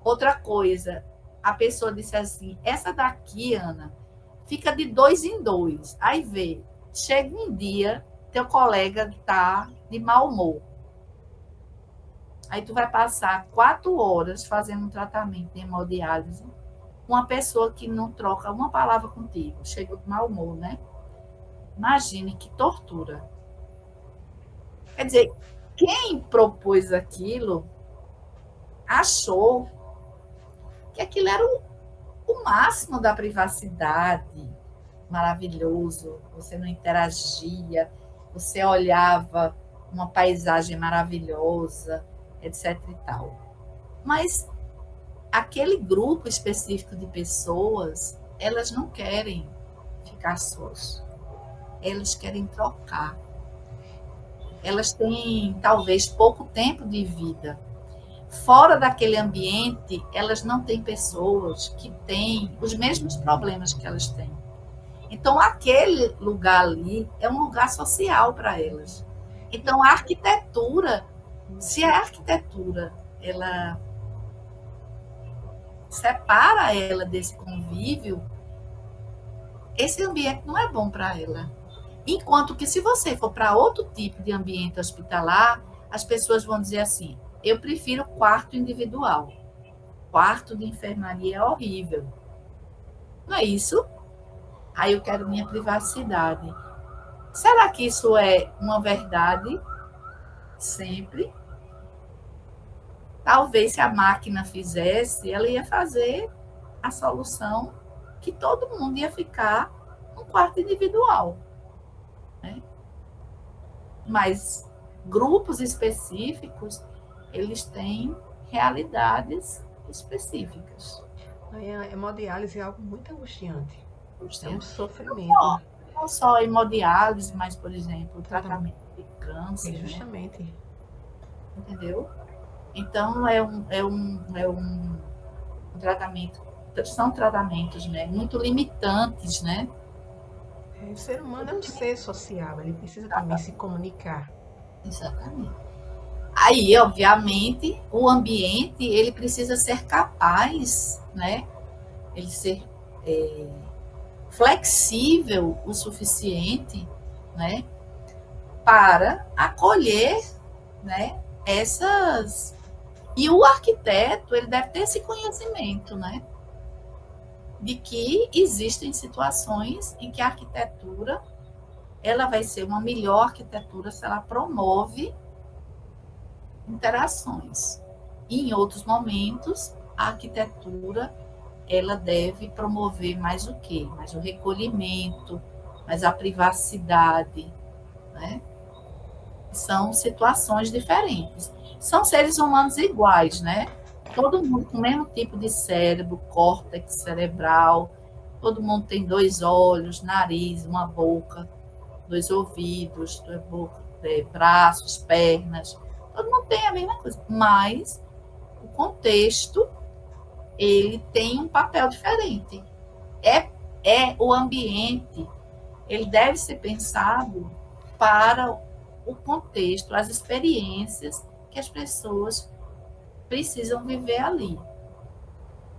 Outra coisa, a pessoa disse assim: essa daqui, Ana, fica de 2 em 2. Aí vê, chega um dia, teu colega está de mau humor. Aí tu vai passar 4 horas fazendo um tratamento de hemodiálise com uma pessoa que não troca uma palavra contigo, chega de mau humor, né? Imagine que tortura. Quer dizer, quem propôs aquilo achou que aquilo era o máximo da privacidade, maravilhoso, você não interagia, você olhava uma paisagem maravilhosa, etc e tal. Mas aquele grupo específico de pessoas, elas não querem ficar sós. Elas querem trocar. Elas têm talvez pouco tempo de vida. Fora daquele ambiente, elas não têm pessoas que têm os mesmos problemas que elas têm. Então, aquele lugar ali é um lugar social para elas. Então, a arquitetura Se a arquitetura ela separa ela desse convívio, esse ambiente não é bom para ela. Enquanto que se você for para outro tipo de ambiente hospitalar, as pessoas vão dizer assim: eu prefiro quarto individual. Quarto de enfermaria é horrível. Não é isso? Aí eu quero minha privacidade. Será que isso é uma verdade sempre? Talvez se a máquina fizesse, ela ia fazer a solução que todo mundo ia ficar num quarto individual, né? Mas grupos específicos, eles têm realidades específicas. A hemodiálise é algo muito angustiante. É um Não sofrimento. só, não só hemodiálise, mas, por exemplo, o Tratamento. tratamento de É câncer, né? justamente. Entendeu? Então, um tratamento, são tratamentos, né, muito limitantes, né? O ser humano é um ser social, ele precisa também se comunicar. Exatamente. Aí, obviamente, o ambiente ele precisa ser capaz, né? Ele ser flexível o suficiente, né? Para acolher, né? Essas. E o arquiteto ele deve ter esse conhecimento, né? De que existem situações em que a arquitetura ela vai ser uma melhor arquitetura se ela promove interações. E em outros momentos, a arquitetura ela deve promover mais o quê? Mais o recolhimento, mais a privacidade, né? São situações diferentes. São seres humanos iguais, né? Todo mundo com o mesmo tipo de cérebro, córtex cerebral, todo mundo tem dois olhos, nariz, uma boca, dois ouvidos, braços, pernas. Todo mundo tem a mesma coisa, mas o contexto ele tem um papel diferente. É, é o ambiente, ele deve ser pensado para o contexto, as experiências que as pessoas precisam viver ali.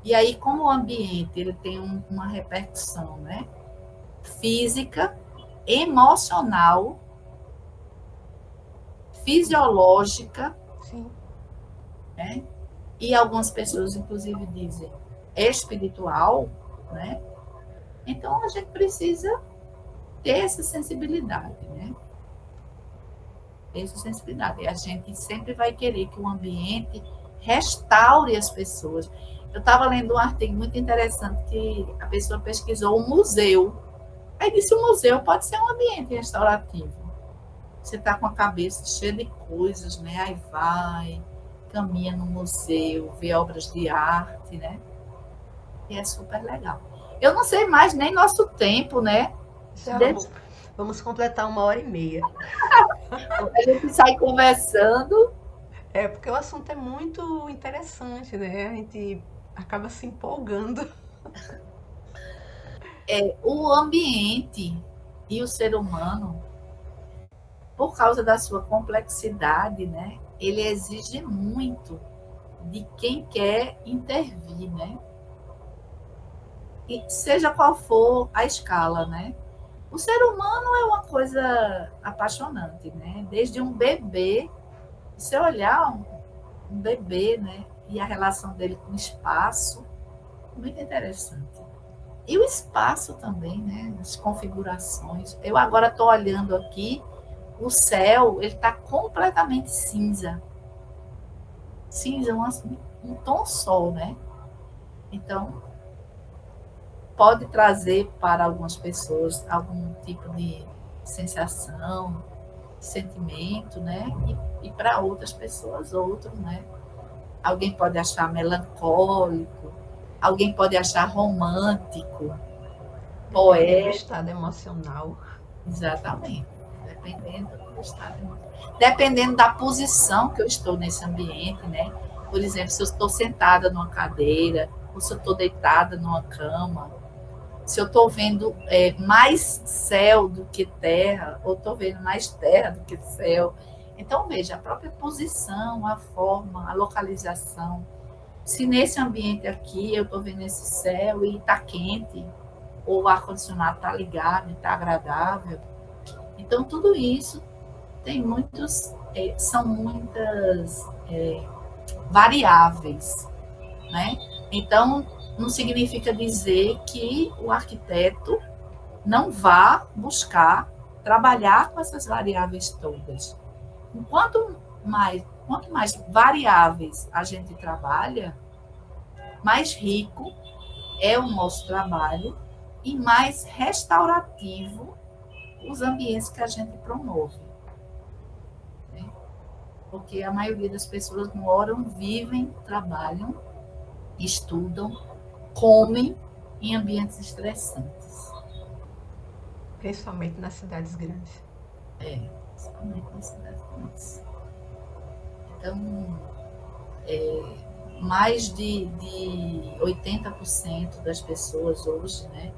E aí, como o ambiente ele tem uma repercussão, né, física, emocional, fisiológica, Sim. né, e algumas pessoas, inclusive, dizem espiritual, né? Então, a gente precisa ter essa sensibilidade, né? Essa sensibilidade. E a gente sempre vai querer que o ambiente restaure as pessoas. Eu estava lendo um artigo muito interessante que a pessoa pesquisou um museu. Aí disse: o museu pode ser um ambiente restaurativo. Você está com a cabeça cheia de coisas, né? Aí vai, caminha no museu, vê obras de arte, né? E é super legal. Eu não sei mais nem nosso tempo, né? Já vamos completar 1h30. A gente sai conversando. É porque o assunto é muito interessante, né? A gente acaba se empolgando. O ambiente e o ser humano, por causa da sua complexidade, né? Ele exige muito de quem quer intervir, né? E seja qual for a escala, né? O ser humano é uma coisa apaixonante, né? Desde um bebê, você olhar um bebê, né? E a relação dele com o espaço, muito interessante. E o espaço também, né? As configurações. Eu agora estou olhando aqui, o céu, ele está completamente cinza. Cinza, um tom sol, né? Então, pode trazer para algumas pessoas algum tipo de sensação, sentimento, né? E para outras pessoas, outro, né? Alguém pode achar melancólico, alguém pode achar romântico, Dependendo do poético. estado emocional. Exatamente. Dependendo do estado emocional. Dependendo da posição que eu estou nesse ambiente, né? Por exemplo, se eu estou sentada numa cadeira, ou se eu estou deitada numa cama, se eu estou vendo mais céu do que terra, ou estou vendo mais terra do que céu. Então, veja, a própria posição, a forma, a localização. Se nesse ambiente aqui eu estou vendo esse céu e está quente, ou o ar-condicionado está ligado e está agradável. Então, tudo isso tem são muitas variáveis, né? Então, não significa dizer que o arquiteto não vá buscar trabalhar com essas variáveis todas. Quanto mais variáveis a gente trabalha, mais rico é o nosso trabalho e mais restaurativo os ambientes que a gente promove. Né? Porque a maioria das pessoas moram, vivem, trabalham, estudam, comem em ambientes estressantes. Principalmente nas cidades grandes. Principalmente nas cidades grandes. Então, mais de 80% das pessoas hoje, né,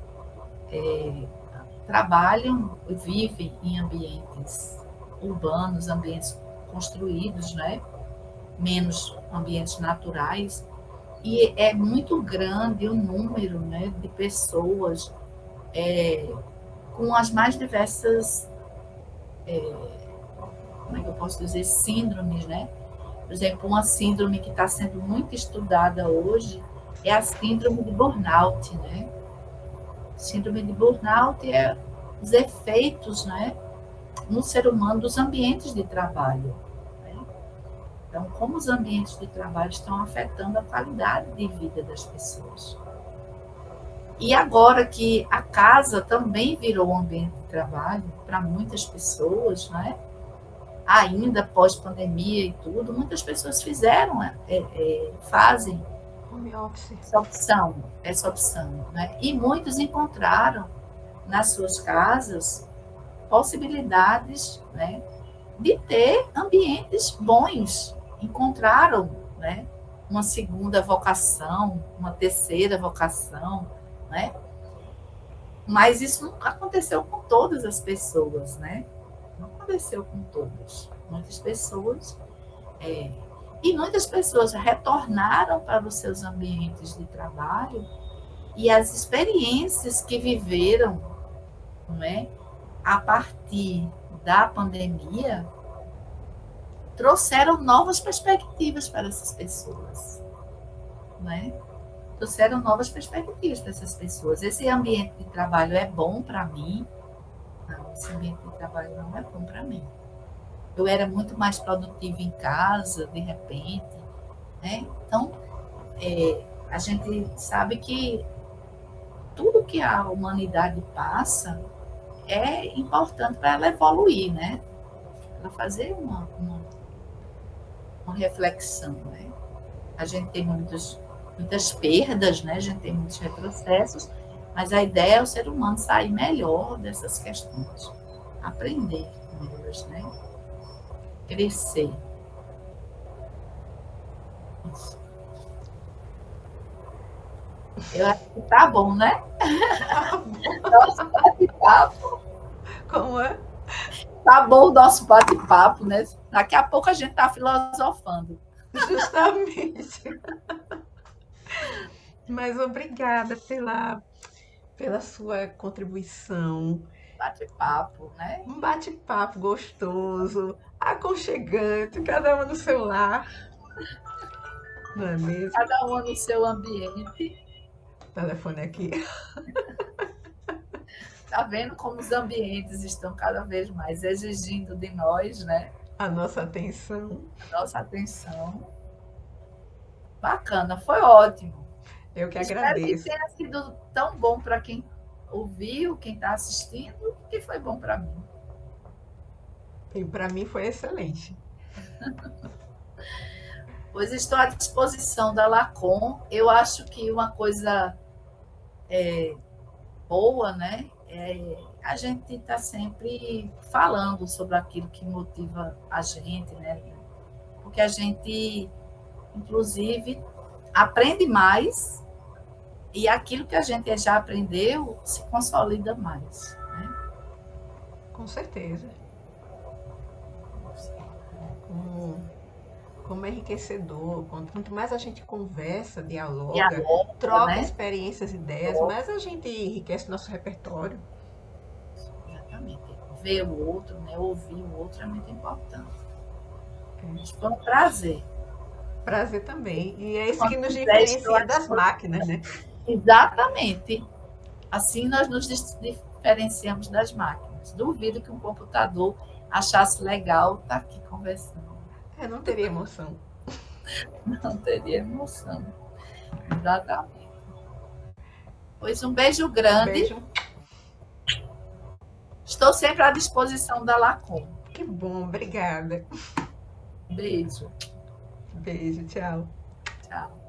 trabalham e vivem em ambientes urbanos, ambientes construídos, né, menos ambientes naturais, e é muito grande o número, né, de pessoas com as mais diversas, como é que eu posso dizer, síndromes, né? Por exemplo, uma síndrome que está sendo muito estudada hoje é a síndrome de burnout, né? Síndrome de burnout é os efeitos, né, no ser humano dos ambientes de trabalho. Né? Então, como os ambientes de trabalho estão afetando a qualidade de vida das pessoas. E agora que a casa também virou um ambiente de trabalho para muitas pessoas, né? Ainda pós-pandemia e tudo, muitas pessoas fazem Home office. essa opção, né? E muitos encontraram nas suas casas possibilidades, né, de ter ambientes bons, encontraram, né, uma segunda vocação, uma terceira vocação, né? Mas isso não aconteceu com todas as pessoas, né? Não aconteceu com todas. Muitas pessoas e muitas pessoas retornaram para os seus ambientes de trabalho e as experiências que viveram, não é, a partir da pandemia trouxeram novas perspectivas para essas pessoas, né? Trouxeram novas perspectivas para essas pessoas. Esse ambiente de trabalho é bom para mim? Não, esse ambiente de trabalho não é bom para mim. Eu era muito mais produtiva em casa, de repente, né? Então, a gente sabe que tudo que a humanidade passa é importante para ela evoluir, né? Para fazer uma reflexão, né? A gente tem muitas perdas, né? A gente tem muitos retrocessos, mas a ideia é o ser humano sair melhor dessas questões, aprender com elas, né? Crescer. Isso. Eu acho que tá bom, né? Nosso bate-papo. Como é? Tá bom o nosso bate-papo, né? Daqui a pouco a gente tá filosofando. Justamente. Mas obrigada pela sua contribuição. Bate-papo, né? Um bate-papo gostoso, aconchegante, cada uma no seu lar. Não é mesmo? Cada um no seu ambiente. Telefone aqui. Tá vendo como os ambientes estão cada vez mais exigindo de nós, né? A nossa atenção. A nossa atenção. Bacana, foi ótimo. Eu que Espero agradeço. que tenha sido tão bom para quem ouviu, quem está assistindo, que foi bom para mim. E para mim foi excelente. Pois estou à disposição da Lacom. Eu acho que uma coisa boa, né? A gente está sempre falando sobre aquilo que motiva a gente, né? Porque a gente, inclusive, aprende mais e aquilo que a gente já aprendeu se consolida mais, né? Com certeza. como é enriquecedor. Quanto mais a gente conversa, dialoga, Dialoga, troca né? experiências, ideias, mais a gente enriquece nosso repertório. Exatamente. Ver o outro, né? Ouvir o outro é muito importante. É. Foi um prazer. Prazer também. E é isso que Quando nos quiser, estou à diferencia das disposição. máquinas, né? Exatamente. Assim nós nos diferenciamos das máquinas. Duvido que um computador achasse legal estar aqui conversando. Eu não teria emoção. Não teria emoção. Exatamente. Pois um beijo grande. Beijo. Estou sempre à disposição da Lacom. Que bom, obrigada. Beijo. Beijo, tchau. Tchau.